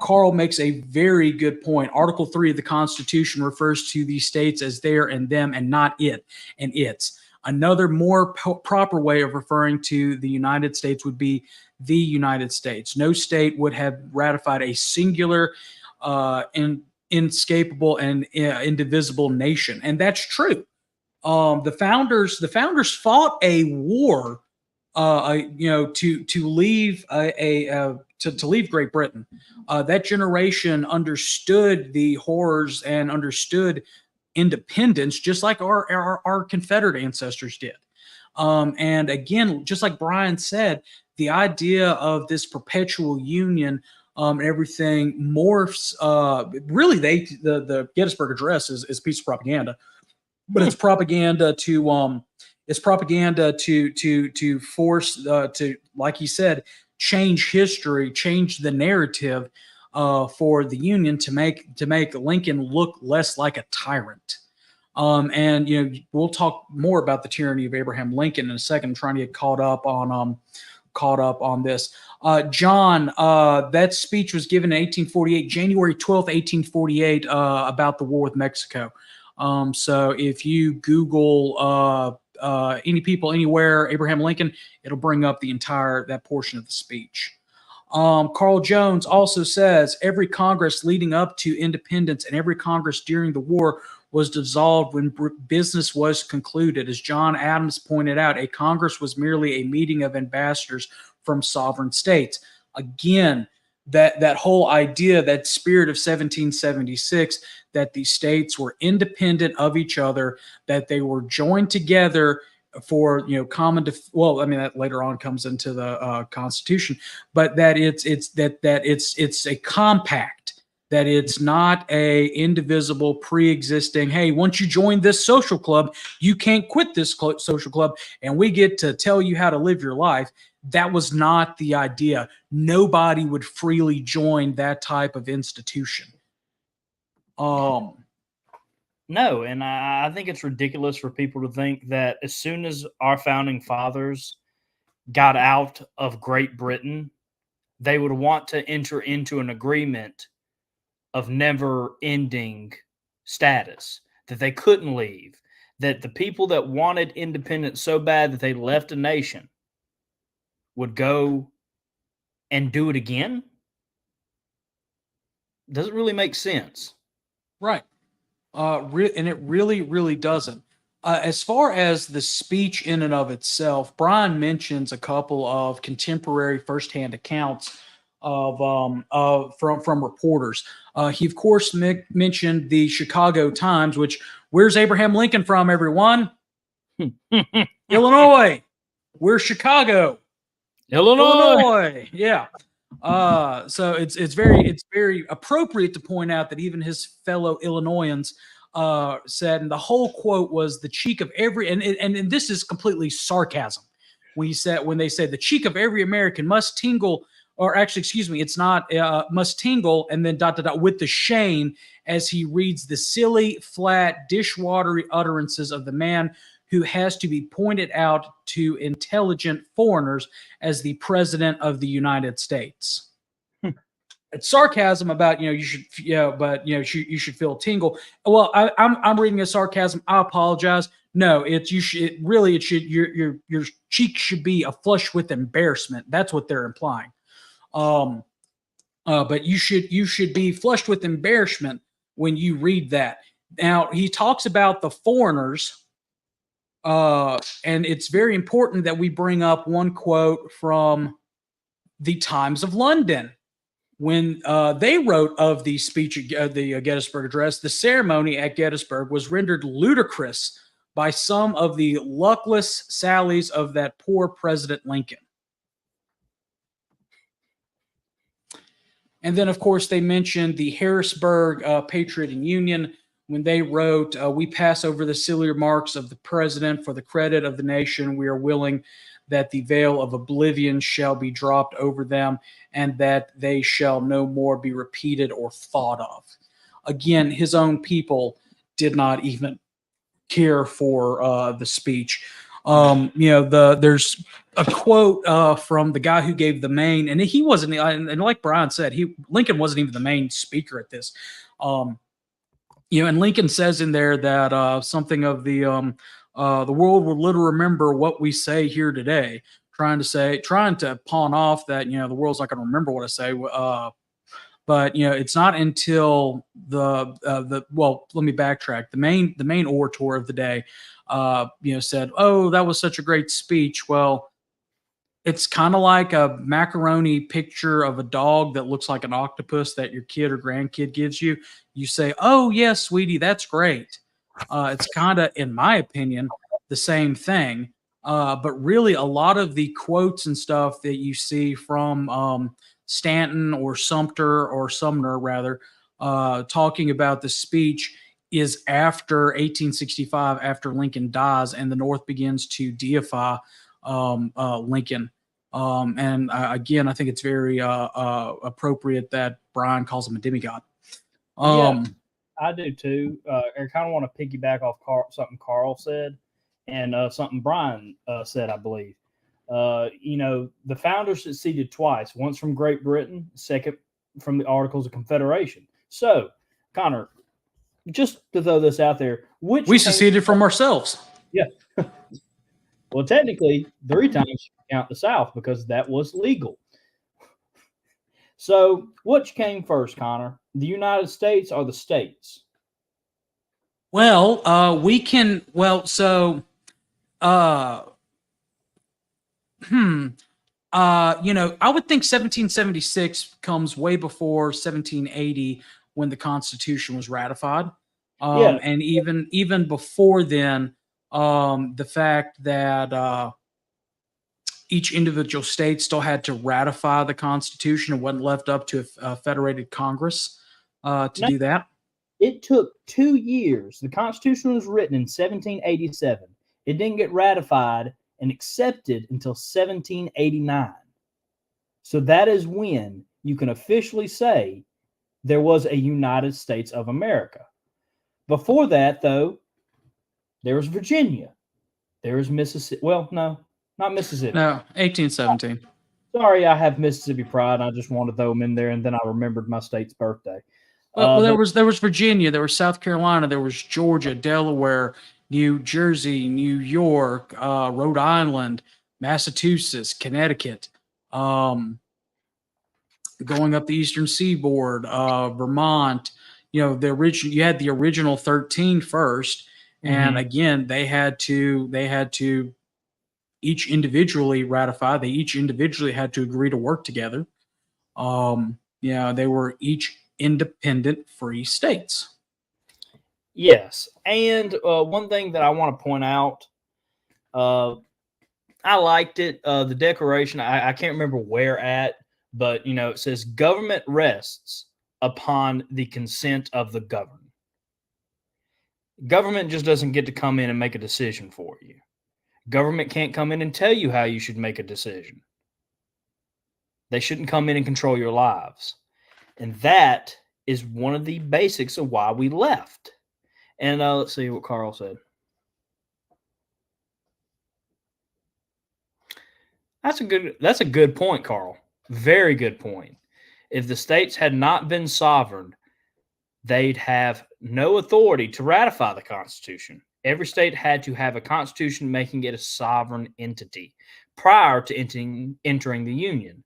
Carl makes a very good point. Article 3 of the Constitution refers to the states as their and them and not it and its. Another more proper way of referring to the United States would be the United States. No state would have ratified a singular, inescapable, and indivisible nation, and that's true. The founders fought a war, to leave to leave Great Britain. That generation understood the horrors and understood independence, just like our Confederate ancestors did. And again, just like Brian said, the idea of this perpetual union, everything morphs. Really, the Gettysburg Address is a piece of propaganda, but it's propaganda to force to, like he said, change history, change the narrative for the Union to make Lincoln look less like a tyrant. And we'll talk more about the tyranny of Abraham Lincoln in a second. I'm trying to get caught up on this. John, that speech was given in 1848, January 12th, 1848, about the war with Mexico. So if you Google any people anywhere, Abraham Lincoln, it'll bring up that portion of the speech. Carl Jones also says every Congress leading up to independence and every Congress during the war was dissolved when business was concluded. As John Adams pointed out, a Congress was merely a meeting of ambassadors from sovereign states. Again, that whole idea, that spirit of 1776, that the states were independent of each other, that they were joined together for common that later on comes into the Constitution, but that it's a compact, that it's not a indivisible pre-existing, hey, once you join this social club, you can't quit this social club and we get to tell you how to live your life. That was not the idea. Nobody would freely join that type of institution. No, and I think it's ridiculous for people to think that as soon as our founding fathers got out of Great Britain, they would want to enter into an agreement of never-ending status, that they couldn't leave, that the people that wanted independence so bad that they left a nation would go and do it again. Doesn't really make sense. Right. And it really, really doesn't. As far as the speech in and of itself, Brian mentions a couple of contemporary firsthand accounts from reporters. He, of course, mentioned the Chicago Times, which, where's Abraham Lincoln from, everyone? Illinois. Where's Chicago? Illinois. Yeah. So it's very appropriate to point out that even his fellow Illinoisans said, and the whole quote was, the cheek of every, and this is completely sarcasm. When they said the cheek of every American must tingle, or actually, excuse me, it's not must tingle, and then ... with the shame as he reads the silly, flat, dishwatery utterances of the man who has to be pointed out to intelligent foreigners as the president of the United States. It's sarcasm about, you should feel a tingle. Well, I'm reading a sarcasm. I apologize. No, your cheek should be a flush with embarrassment. That's what they're implying. But you should be flushed with embarrassment when you read that. Now, he talks about the foreigners. And it's very important that we bring up one quote from the Times of London. When they wrote of the speech, the Gettysburg Address, the ceremony at Gettysburg was rendered ludicrous by some of the luckless sallies of that poor President Lincoln. And then, of course, they mentioned the Harrisburg Patriot and Union, when they wrote, we pass over the silly remarks of the president for the credit of the nation. We are willing that the veil of oblivion shall be dropped over them and that they shall no more be repeated or thought of. Again, his own people did not even care for the speech. There's a quote from the guy who gave the main, and he wasn't, and like Brian said, Lincoln wasn't even the main speaker at this. And Lincoln says in there that something of the world will little remember what we say here today, trying to pawn off that, the world's not going to remember what I say. But it's not until well, let me backtrack. The main orator of the day, said, "Oh, that was such a great speech." Well, it's kind of like a macaroni picture of a dog that looks like an octopus that your kid or grandkid gives you. You say, "Oh, yes, sweetie, that's great." It's kind of, in my opinion, the same thing. But really, a lot of the quotes and stuff that you see from Stanton or Sumner, rather, talking about the speech is after 1865, after Lincoln dies, and the North begins to deify Lincoln. Again, I think it's very appropriate that Brian calls him a demigod. Yeah, I do too. I kind of want to piggyback off something Carl said and something Brian said, I believe. The founders seceded twice, once from Great Britain, second from the Articles of Confederation. So, Connor, just to throw this out there, we seceded from ourselves. Yeah. Well, technically, 3 times you count the South because that was legal. So, which came first, Connor? The United States or the states? Well, I would think 1776 comes way before 1780 when the Constitution was ratified. And even before then, the fact that each individual state still had to ratify the Constitution and wasn't left up to a federated Congress to do that. It took 2 years. The Constitution was written in 1787. It didn't get ratified and accepted until 1789. So that is when you can officially say there was a United States of America. Before that, though, there was Virginia. There was Mississippi. Well, no, not Mississippi. No, 1817. Sorry, I have Mississippi pride. I just wanted to throw them in there, and then I remembered my state's birthday. Well, there was Virginia, there was South Carolina, there was Georgia, Delaware, New Jersey, New York, Rhode Island, Massachusetts, Connecticut, going up the Eastern Seaboard, Vermont. You had the original 13 first, and again they had to each individually ratify. They each individually had to agree to work together. They were each independent free states. Yes. And one thing that I want to point out, I liked it. The Declaration, I can't remember where at, but, it says government rests upon the consent of the governed. Government just doesn't get to come in and make a decision for you. Government can't come in and tell you how you should make a decision. They shouldn't come in and control your lives. And that is one of the basics of why we left. And let's see what Carl said. That's a good point, Carl. Very good point. If the states had not been sovereign, they'd have no authority to ratify the Constitution. Every state had to have a constitution making it a sovereign entity prior to entering the Union.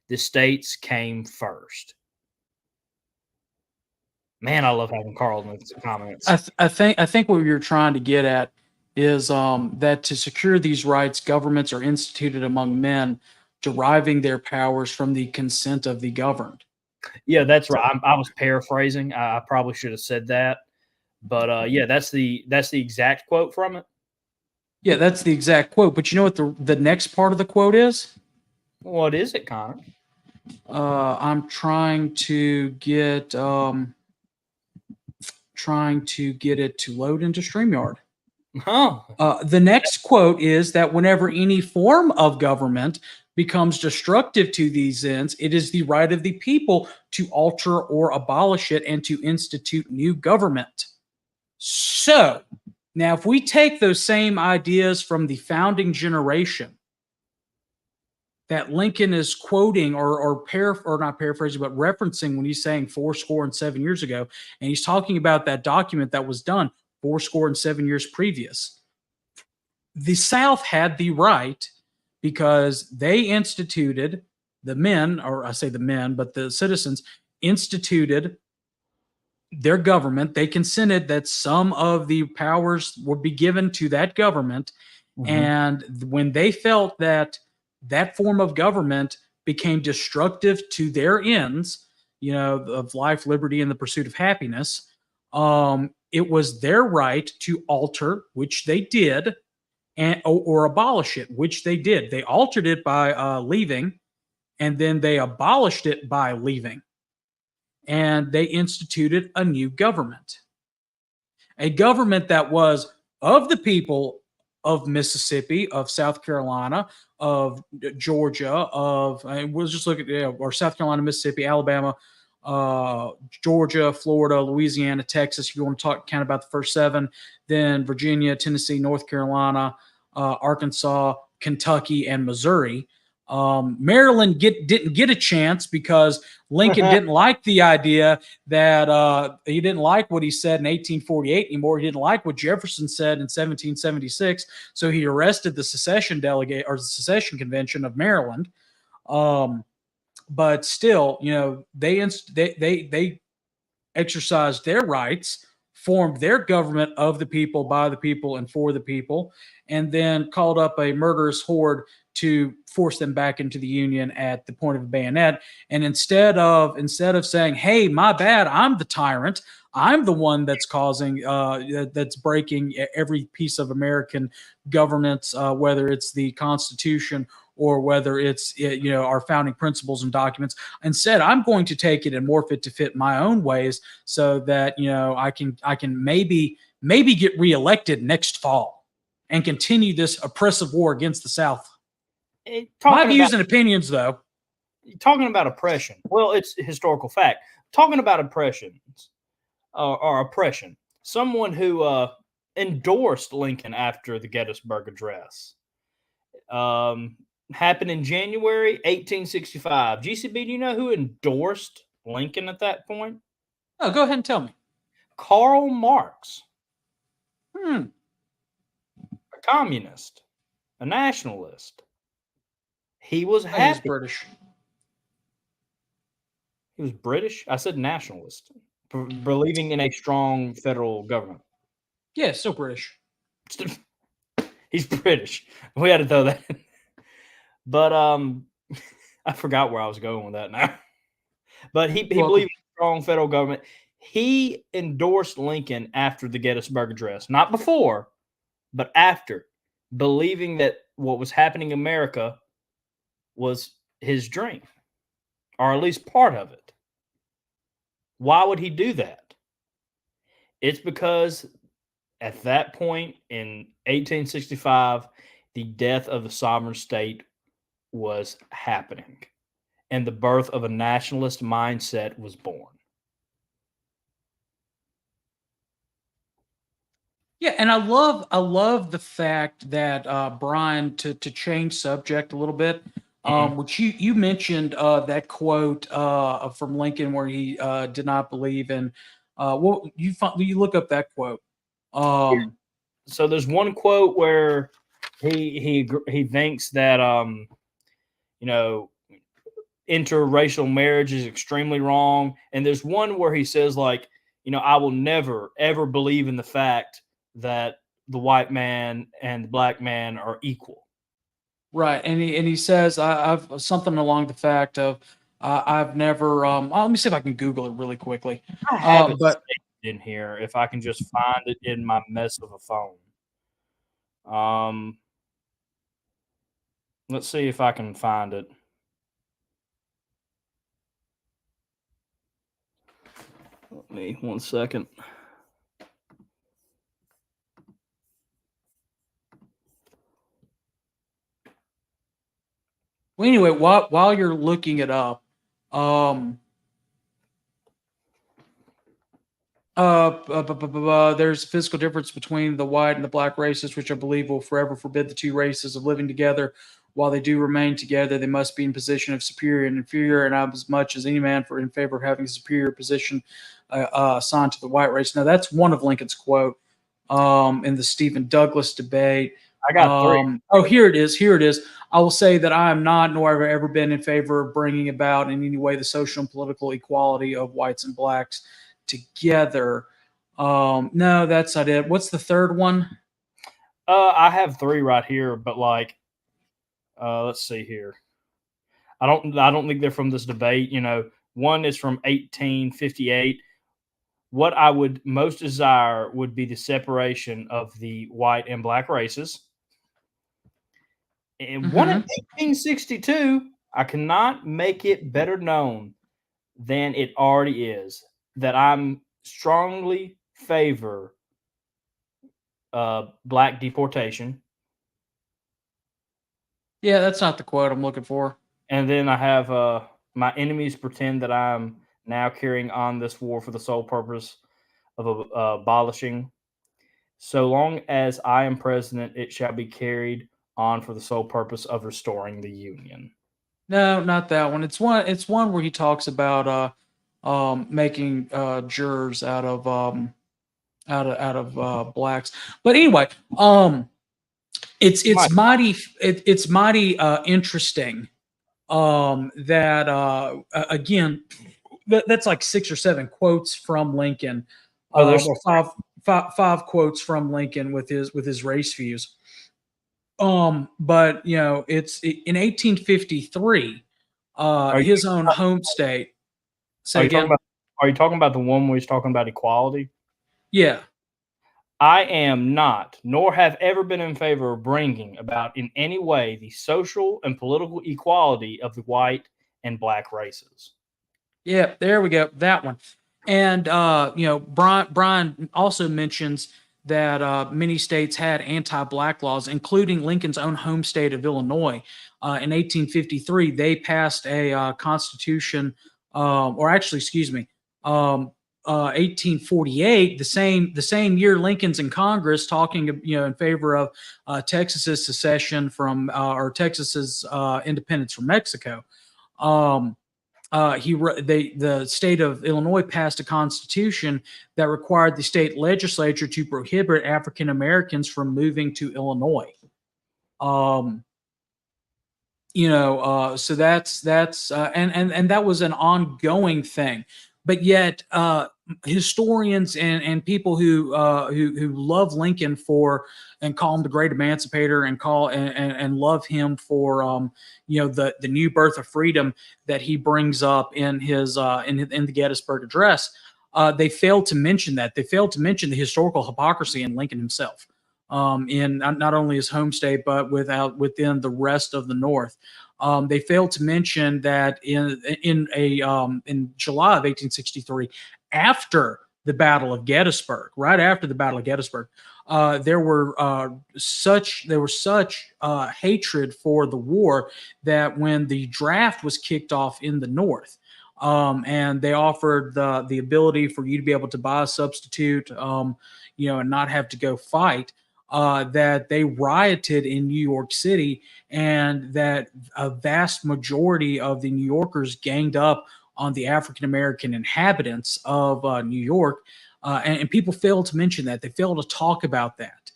The states came first. Man, I love having Carl in the comments. I think what you're trying to get at is that to secure these rights, governments are instituted among men, deriving their powers from the consent of the governed. Yeah, that's right. I was paraphrasing. I probably should have said that, but that's the exact quote from it. Yeah, that's the exact quote. But you know what the next part of the quote is? What is it, Connor? I'm trying to get it to load into StreamYard. Oh. The next quote is that whenever any form of government becomes destructive to these ends, it is the right of the people to alter or abolish it and to institute new government. So, now if we take those same ideas from the founding generation that Lincoln is quoting or not paraphrasing, but referencing when he's saying 7 years ago, and he's talking about that document that was done 7 years previous. The South had the right because they instituted, the men, or I say the men, but the citizens instituted their government. They consented that some of the powers would be given to that government. And when they felt that that form of government became destructive to their ends, of life, liberty, and the pursuit of happiness, it was their right to alter, which they did, or abolish it, which they did. They altered it by leaving, and then they abolished it by leaving. And they instituted a new government. A government that was of the people, of Mississippi, of South Carolina, of Georgia, of we'll just look at or South Carolina, Mississippi, Alabama, Georgia, Florida, Louisiana, Texas. If you want to talk kind of about the first 7, then Virginia, Tennessee, North Carolina, Arkansas, Kentucky, and Missouri. Maryland didn't get a chance because Lincoln didn't like the idea that he didn't like what he said in 1848 anymore. He didn't like what Jefferson said in 1776. So he arrested the secession delegate or the secession convention of Maryland. But still, they exercised their rights, formed their government of the people, by the people, and for the people, and then called up a murderous horde to force them back into the Union at the point of a bayonet. And instead of saying, "Hey, my bad, I'm the tyrant, I'm the one that's causing, that's breaking every piece of American governance, whether it's the Constitution or whether it's our founding principles and documents. Instead, I'm going to take it and morph it to fit my own ways, so that I can maybe get reelected next fall and continue this oppressive war against the South." My views and opinions, though. Talking about oppression, well, it's historical fact. Talking about oppressions or oppression, someone who endorsed Lincoln after the Gettysburg Address happened in January 1865. GCB, do you know who endorsed Lincoln at that point? Oh, go ahead and tell me. Karl Marx. A communist, a nationalist. He was happy. He was British. He was British? I said nationalist. Believing in a strong federal government. Yeah, still British. He's British. We had to throw that in. But I forgot where I was going with that now. But he believed in a strong federal government. He endorsed Lincoln after the Gettysburg Address. Not before, but after. Believing that what was happening in America was his dream, or at least part of it. Why would he do that? It's because at that point in 1865, the death of the sovereign state was happening, and the birth of a nationalist mindset was born. Yeah, and I love the fact that Brian, to change subject a little bit, which you mentioned that quote from Lincoln where he did not believe in. You look up that quote. So there's one quote where he thinks that interracial marriage is extremely wrong, and there's one where he says I will never ever believe in the fact that the white man and the black man are equal. Right, and he says I've something along the fact of I've never. Let me see if I can Google it really quickly. I have it in here if I can just find it in my mess of a phone. Let's see if I can find it. Let me 1 second. Well, anyway, while you're looking it up, there's a physical difference between the white and the black races, which I believe will forever forbid the two races of living together. While they do remain together, they must be in position of superior and inferior, and I'm as much as any man in favor of having a superior position assigned to the white race. Now, that's one of Lincoln's quote in the Stephen Douglas debate. I got 3. Oh, here it is. I will say that I am not, nor have I ever been in favor of bringing about in any way the social and political equality of whites and blacks together. No, that's not it. What's the third one? I have 3 right here, but let's see here. I don't think they're from this debate. One is from 1858. What I would most desire would be the separation of the white and black races. And one in 1862, I cannot make it better known than it already is that I'm strongly favor black deportation. Yeah, that's not the quote I'm looking for. And then I have my enemies pretend that I'm now carrying on this war for the sole purpose of abolishing. So long as I am president, it shall be carried on for the sole purpose of restoring the Union. No, not that one. It's one where he talks about making jurors out of blacks. But anyway, it's mighty interesting that again that's like 6 or 7 quotes from Lincoln, Oh, there's or five quotes from Lincoln with his race views. But it's in 1853, are you his own home state. are Say you talking again. about are you talking about the one where he's talking about equality? Yeah. I am not, nor have ever been in favor of bringing about in any way the social and political equality of the white and black races. Yeah, there we go. That one. And Brian also mentions that many states had anti-black laws, including Lincoln's own home state of Illinois. In 1853, they passed a constitution, or actually, excuse me, 1848, the same year Lincoln's in Congress talking, in favor of Texas's secession from or Texas's independence from Mexico. Um, the state of Illinois passed a constitution that required the state legislature to prohibit African Americans from moving to Illinois. Um, so that's and that was an ongoing thing, but yet historians and people who love Lincoln for and call him the great emancipator and love him for the new birth of freedom that he brings up in his in the Gettysburg Address. They failed to mention that. They failed to mention the historical hypocrisy in Lincoln himself, in not only his home state but within the rest of the North. They failed to mention that in July of 1863, after the Battle of Gettysburg, right after the Battle of Gettysburg, there was such hatred for the war that when the draft was kicked off in the North, and they offered the ability for you to be able to buy a substitute, and not have to go fight, that they rioted in New York City, and that a vast majority of the New Yorkers ganged up on the African American inhabitants of New York, and people fail to mention that. They fail to talk about that.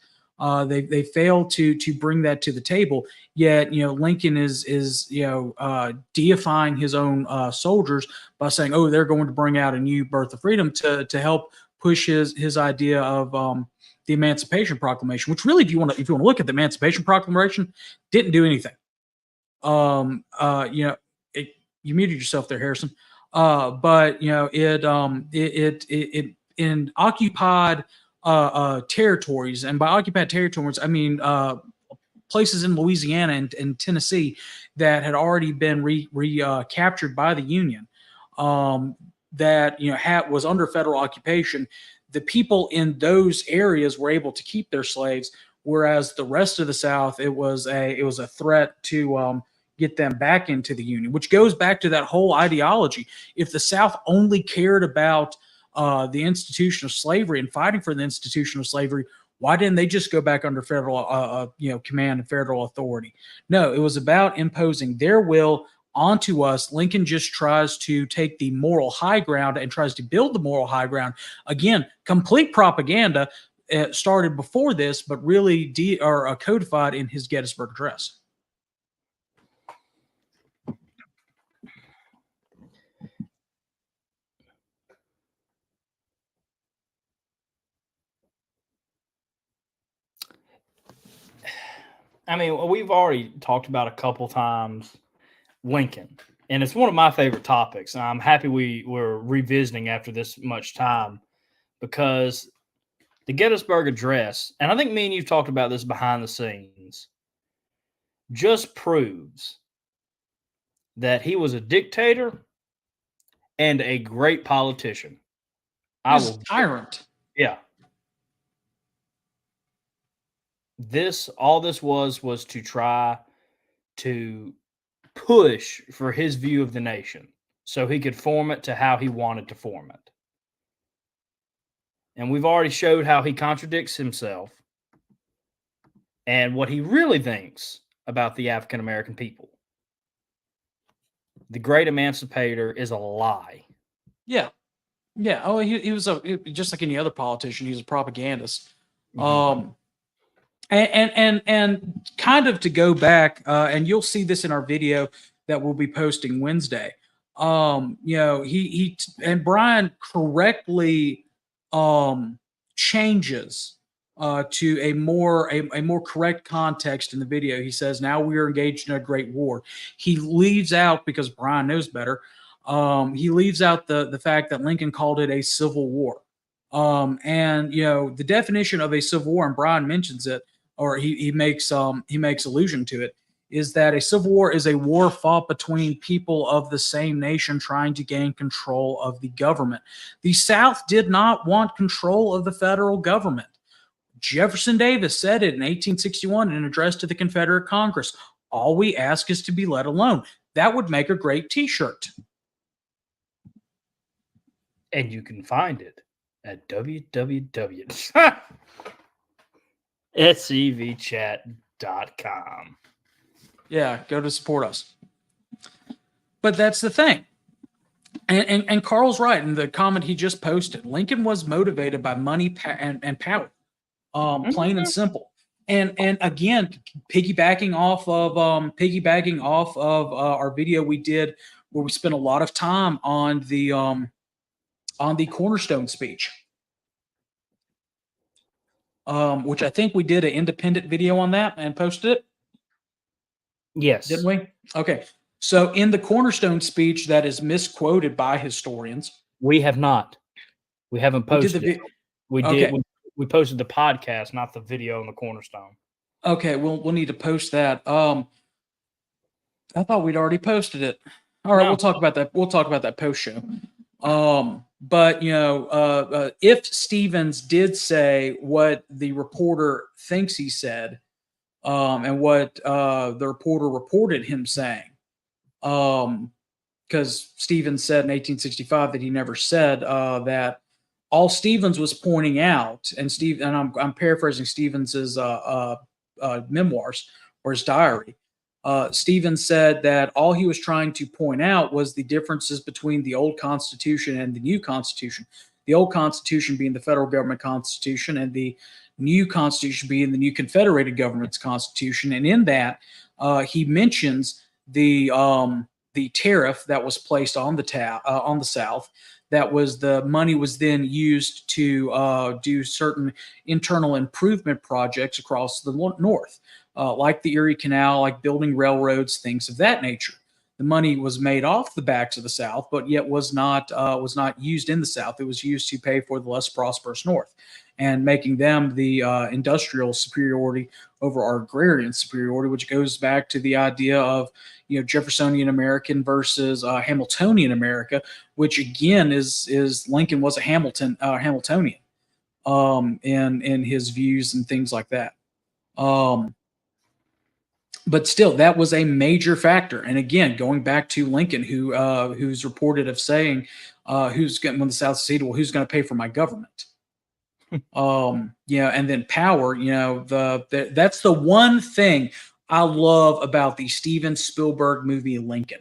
They fail to bring that to the table. Yet Lincoln is deifying his own soldiers by saying, "Oh, they're going to bring out a new birth of freedom to help push his idea of the Emancipation Proclamation." Which really, if you want to look at the Emancipation Proclamation, didn't do anything. You muted yourself there, Harrison. But it in occupied territories, and by occupied territories, I mean places in Louisiana and Tennessee that had already been captured by the Union, that was under federal occupation. The people in those areas were able to keep their slaves, whereas the rest of the South, it was a threat to get them back into the Union, which goes back to that whole ideology. If the South only cared about the institution of slavery and fighting for the institution of slavery, why didn't they just go back under federal command and federal authority? No, it was about imposing their will onto us. Lincoln just tries to take the moral high ground and tries to build the moral high ground. Again, complete propaganda. Started before this, but really codified in his Gettysburg Address. I mean, we've already talked about a couple times Lincoln, and it's one of my favorite topics. I'm happy we're revisiting after this much time, because the Gettysburg Address, and I think me and you've talked about this behind the scenes, just proves that he was a dictator and a great politician. He's a tyrant. Yeah. All this was to try to push for his view of the nation so he could form it to how he wanted to form it. And we've already showed how he contradicts himself and what he really thinks about the African American people. The great emancipator is a lie. Yeah. Yeah. Oh, he was just like any other politician. He was a propagandist. Mhm. And kind of to go back, and you'll see this in our video that we'll be posting Wednesday. He and Brian correctly changes to a more correct context in the video. He says, now we are engaged in a great war. He leaves out, because Brian knows better, he leaves out the fact that Lincoln called it a civil war. And the definition of a civil war, and Brian mentions it, or he makes allusion to it, is that a civil war is a war fought between people of the same nation trying to gain control of the government. The South did not want control of the federal government. Jefferson Davis said it in 1861 in an address to the Confederate Congress. All we ask is to be let alone. That would make a great t-shirt. And you can find it at www.scvchat.com. Yeah, go to support us. But that's the thing. And Carl's right in the comment he just posted. Lincoln was motivated by money and power, plain and simple. And again, piggybacking off of our video we did where we spent a lot of time on the Cornerstone speech, which I think we did an independent video on that and posted it. Yes. Didn't we? Okay. So in the Cornerstone speech that is misquoted by historians. We have not. We haven't posted it. We did. Okay. We posted the podcast, not the video on the Cornerstone. Okay, we'll need to post that. I thought we'd already posted it. All right, No. We'll talk about that. We'll talk about that post show. But if Stevens did say what the reporter thinks he said, and what the reporter reported him saying, because Stevens said in 1865 that he never said that. All Stevens was pointing out, and I'm paraphrasing Stevens's memoirs or his diary. Stevens said that all he was trying to point out was the differences between the old Constitution and the new Constitution. The old Constitution being the federal government Constitution, and the new Constitution being the new Confederated government's Constitution. And in that, he mentions the tariff that was placed on the South. That was the money was then used to do certain internal improvement projects across the North, like the Erie Canal, like building railroads, things of that nature. The money was made off the backs of the South, but yet was not used in the South. It was used to pay for the less prosperous North, and making them the industrial superiority over our agrarian superiority, which goes back to the idea of Jeffersonian American versus Hamiltonian America, which again is Lincoln was a Hamiltonian in his views and things like that. But still, that was a major factor. And again, going back to Lincoln, who's reported of saying, when the South seceded, well, who's going to pay for my government? And then power. That's the one thing I love about the Steven Spielberg movie Lincoln.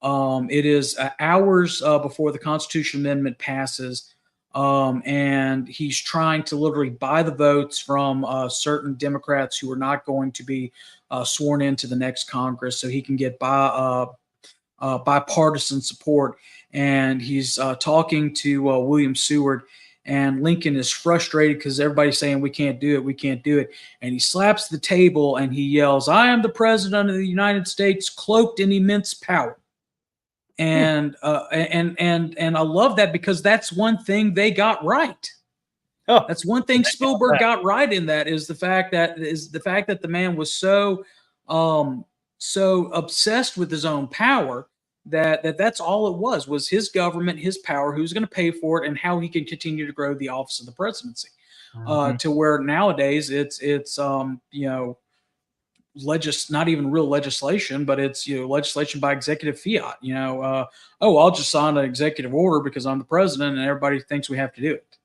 It is hours before the Constitution Amendment passes, and he's trying to literally buy the votes from certain Democrats who are not going to be sworn into the next Congress, so he can get bipartisan support. And he's talking to William Seward, and Lincoln is frustrated because everybody's saying we can't do it, we can't do it. And he slaps the table and he yells, "I am the president of the United States, cloaked in immense power." And I love that, because that's one thing they got right. Oh, that's one thing Spielberg got right in that is the fact that the man was so obsessed with his own power that's all it was his government, his power, who's going to pay for it, and how he can continue to grow the office of the presidency. To where nowadays it's not even real legislation, but it's, legislation by executive fiat. I'll just sign an executive order because I'm the president and everybody thinks we have to do it.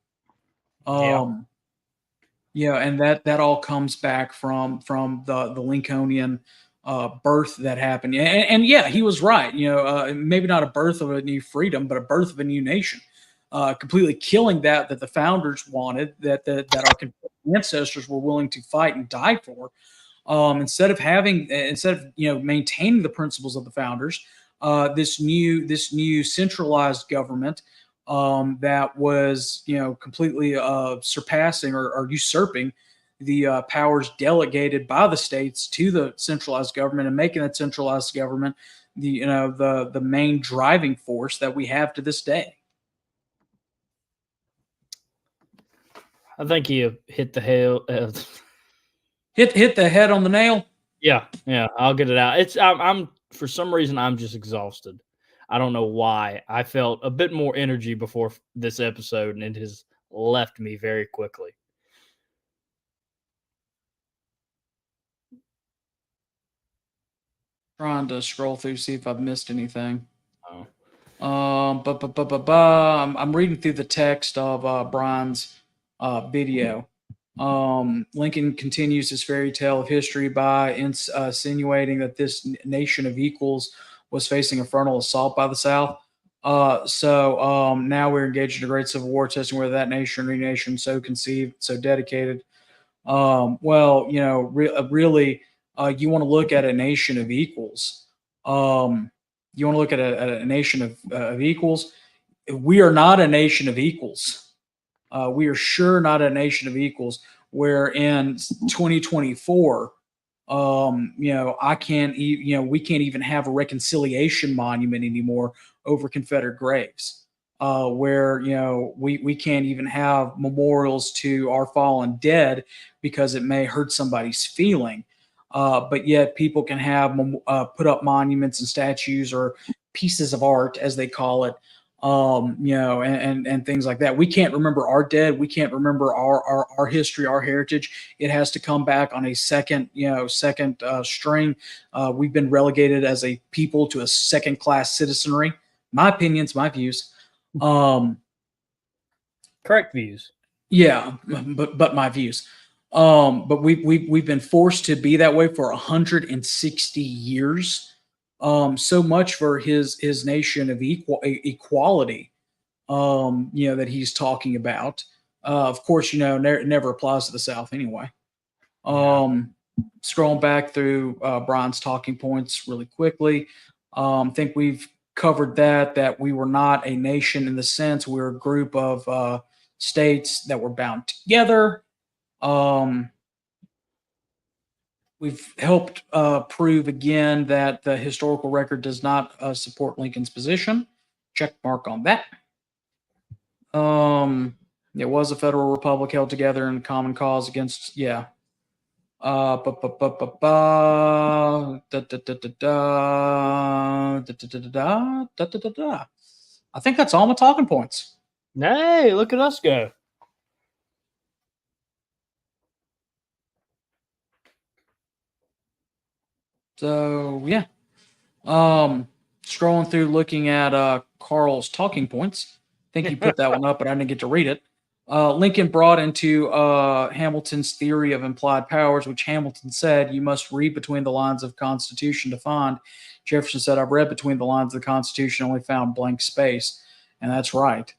And that all comes back from the Lincolnian birth that happened. And he was right. Maybe not a birth of a new freedom, but a birth of a new nation. Completely killing that the founders wanted, that our ancestors were willing to fight and die for. Instead of maintaining the principles of the founders, this new centralized government that was completely surpassing or usurping the powers delegated by the states to the centralized government, and making that centralized government the main driving force that we have to this day. I think you hit the hell. Hit the head on the nail. Yeah, I'll get it out. I'm for some reason I'm just exhausted. I don't know why. I felt a bit more energy before this episode, and it has left me very quickly. Trying to scroll through, see if I've missed anything. Oh. I'm reading through the text of Brian's video. Lincoln continues his fairy tale of history by insinuating that this nation of equals was facing a frontal assault by the South. So now we're engaged in a great civil war, testing whether that nation or nation so conceived, so dedicated. Really, you want to look at a nation of equals. You want to look at a nation of equals. We are not a nation of equals. We are sure not a nation of equals. Where in 2024, we can't even have a reconciliation monument anymore over Confederate graves. Where we can't even have memorials to our fallen dead because it may hurt somebody's feeling. But yet people can have put up monuments and statues or pieces of art, as they call it, and things like that. We can't remember our dead. We can't remember our history, our heritage. It has to come back on a second string. We've been relegated as a people to a second-class citizenry. My opinions, my views. Correct views. Yeah, but my views. But we've been forced to be that way for 160 years. So much for his nation of equality, that he's talking about. Of course, never applies to the South anyway. Scrolling back through Brian's talking points really quickly. I think we've covered that we were not a nation in the sense we were a group of states that were bound together. We've helped prove again that the historical record does not support Lincoln's position. Check mark on that. It was a federal republic held together in common cause against, I think that's all my talking points. Hey, look at us go. So scrolling through, looking at Carl's talking points. I think he put that one up, but I didn't get to read it. Lincoln brought into Hamilton's theory of implied powers, which Hamilton said you must read between the lines of Constitution to find. Jefferson said, I've read between the lines of the Constitution, only found blank space. And that's right.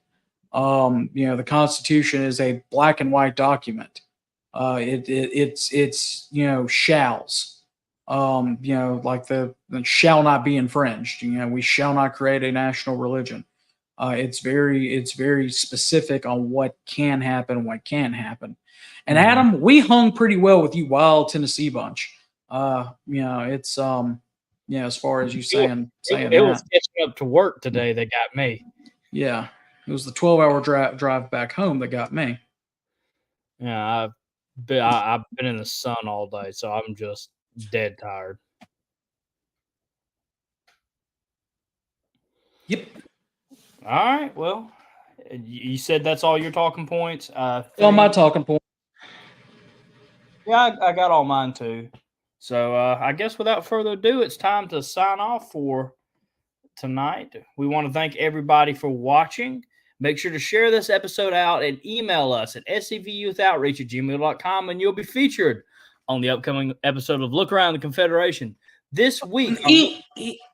The Constitution is a black and white document. It's shalls. Like the shall not be infringed. We shall not create a national religion. It's very specific on what can happen and what can't happen. And Adam, we hung pretty well with you wild Tennessee bunch. It's as far as you saying it was catching up to work today that got me. Yeah, it was the 12-hour drive back home that got me. Yeah, I've been in the sun all day, so I'm just dead tired. Yep. All right. Well, you said that's all your talking points. All my talking points. Yeah, I got all mine too. So I guess without further ado, it's time to sign off for tonight. We want to thank everybody for watching. Make sure to share this episode out and email us at scvyouthOutreach@gmail.com, and you'll be featured on the upcoming episode of Look Around the Confederation. This week,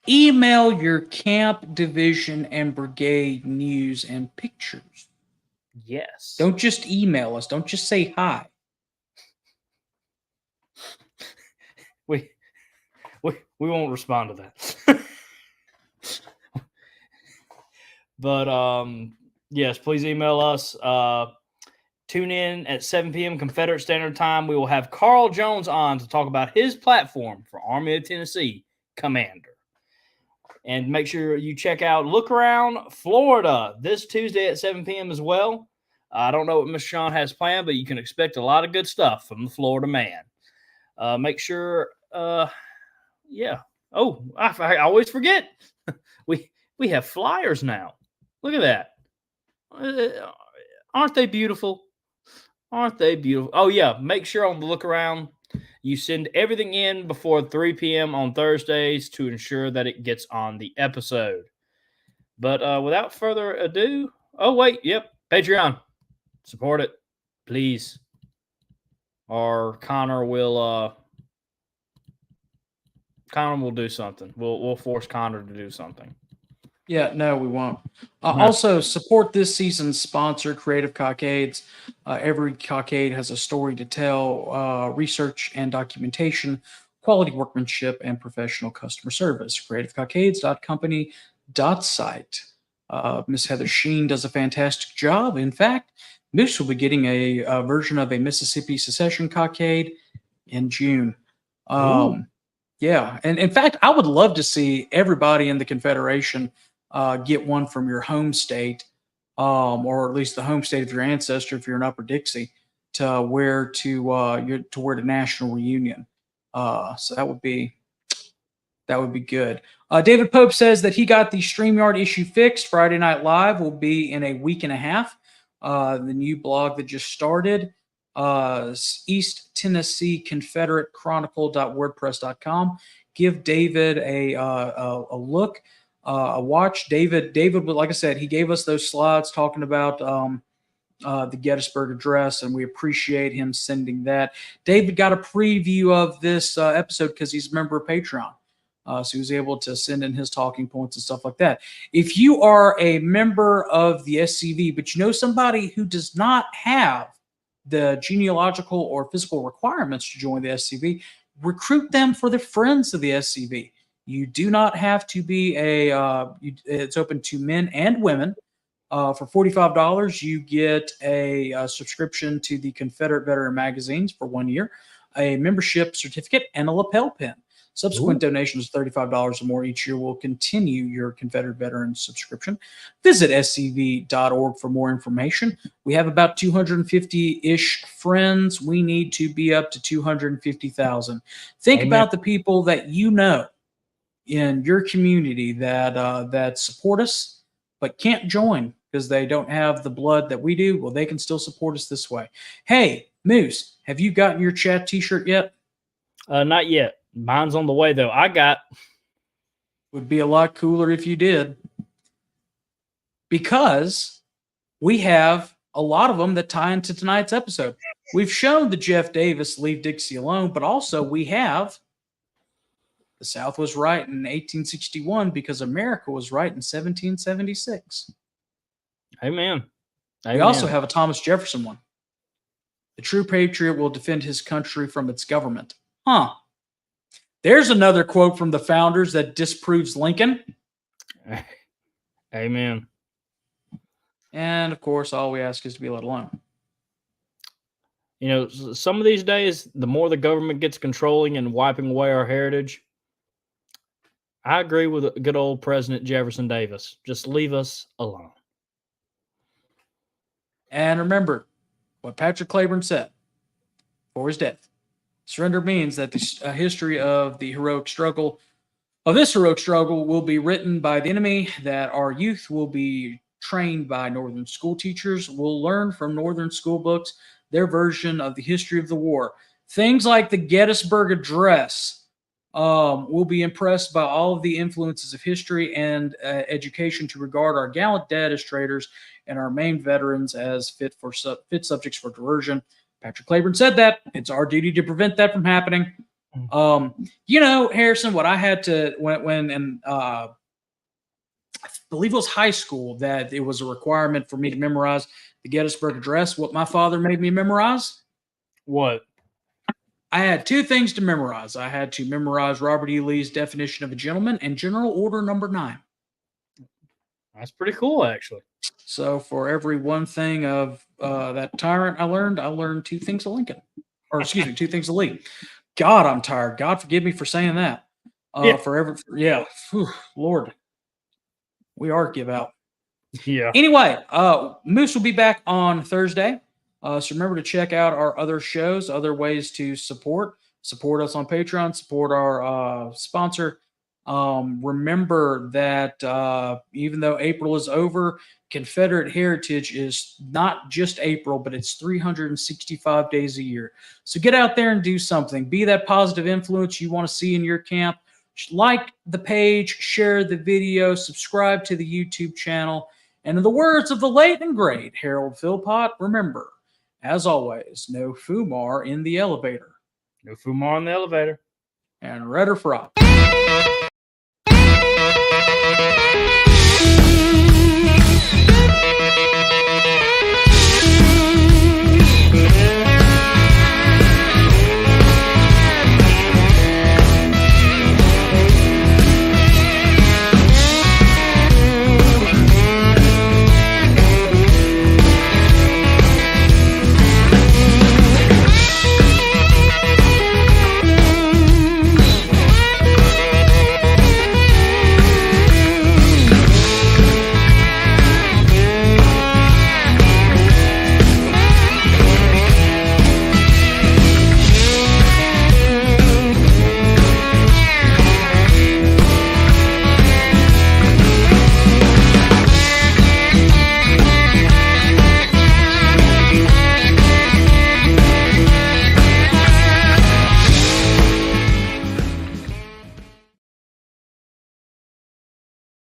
email your camp, division, and brigade news and pictures. yes. Don't just email us. Don't just say hi. We won't respond to that. But yes, please email us. Tune in at 7 p.m. Confederate Standard Time. We will have Carl Jones on to talk about his platform for Army of Tennessee Commander. And make sure you check out Look Around Florida this Tuesday at 7 p.m. as well. I don't know what Mr. Sean has planned, but you can expect a lot of good stuff from the Florida man. Make sure, yeah. Oh, I always forget. We have flyers now. Look at that. Aren't they beautiful? Aren't they beautiful? Oh, yeah. Make sure on the Look Around, you send everything in before 3 p.m. on Thursdays to ensure that it gets on the episode. But without further ado, oh, wait. Yep. Patreon. Support it, please. Or Connor will do something. We'll force Connor to do something. Yeah, no, we won't. Also, support this season's sponsor, Creative Cockades. Every cockade has a story to tell, research and documentation, quality workmanship, and professional customer service. CreativeCockades.company.site. Miss Heather Sheen does a fantastic job. In fact, Moose will be getting a version of a Mississippi Secession cockade in June. Yeah, and in fact, I would love to see everybody in the Confederation get one from your home state, or at least the home state of your ancestor if you're in Upper Dixie, to wear to the national reunion. So that would be good. David Pope says that he got the StreamYard issue fixed. Friday Night Live will be in a week and a half. The new blog that just started, East Tennessee Confederate Chronicle.wordpress.com. Give David a look, a watch. David, like I said, he gave us those slides talking about the Gettysburg Address, and we appreciate him sending that. David got a preview of this episode because he's a member of Patreon. So he was able to send in his talking points and stuff like that. If you are a member of the SCV, but you know somebody who does not have the genealogical or physical requirements to join the SCV, recruit them for the friends of the SCV. You do not have to be it's open to men and women. For $45, you get a subscription to the Confederate Veteran magazines for 1 year, a membership certificate, and a lapel pin. Subsequent donations of $35 or more each year will continue your Confederate Veteran subscription. Visit scv.org for more information. We have about 250-ish friends. We need to be up to 250,000. Think about the people that you know in your community that support us but can't join because they don't have the blood that we do. Well, they can still support us this way. Hey, Moose, have you gotten your chat t-shirt yet? Not yet. Mine's on the way, though. Would be a lot cooler if you did, because we have a lot of them that tie into tonight's episode. We've shown the Jeff Davis Leave Dixie Alone, but also we have the South was right in 1861 because America was right in 1776. Amen. We also have a Thomas Jefferson one. The true patriot will defend his country from its government. Huh. There's another quote from the founders that disproves Lincoln. Amen. And, of course, all we ask is to be let alone. You know, some of these days, the more the government gets controlling and wiping away our heritage, I agree with good old President Jefferson Davis. Just leave us alone. And remember what Patrick Claiborne said before his death. Surrender means that the history of this heroic struggle will be written by the enemy, that our youth will be trained by Northern school teachers, will learn from Northern school books their version of the history of the war. Things like the Gettysburg Address will be impressed by all of the influences of history and education to regard our gallant dead as traitors and our main veterans as fit subjects for diversion. Patrick Claiborne said that. It's our duty to prevent that from happening. Harrison, what I had to when I believe it was high school that it was a requirement for me to memorize the Gettysburg Address. What my father made me memorize? What? I had two things to memorize. I had to memorize Robert E. Lee's definition of a gentleman and General Order Number 9. That's pretty cool, actually. So for every one thing of that tyrant I learned two things of Lincoln. Or excuse me, two things of Lee. God, I'm tired. God forgive me for saying that. Whew, Lord. We are give out. Yeah. Anyway, Moose will be back on Thursday. So remember to check out our other shows, other ways to support us on Patreon, support our sponsor. Remember that even though April is over, Confederate Heritage is not just April, but it's 365 days a year. So get out there and do something. Be that positive influence you want to see in your camp. Like the page, share the video, subscribe to the YouTube channel. And in the words of the late and great Harold Philpott, remember, as always, no Fumar in the elevator. No Fumar in the elevator. And Redder Frog.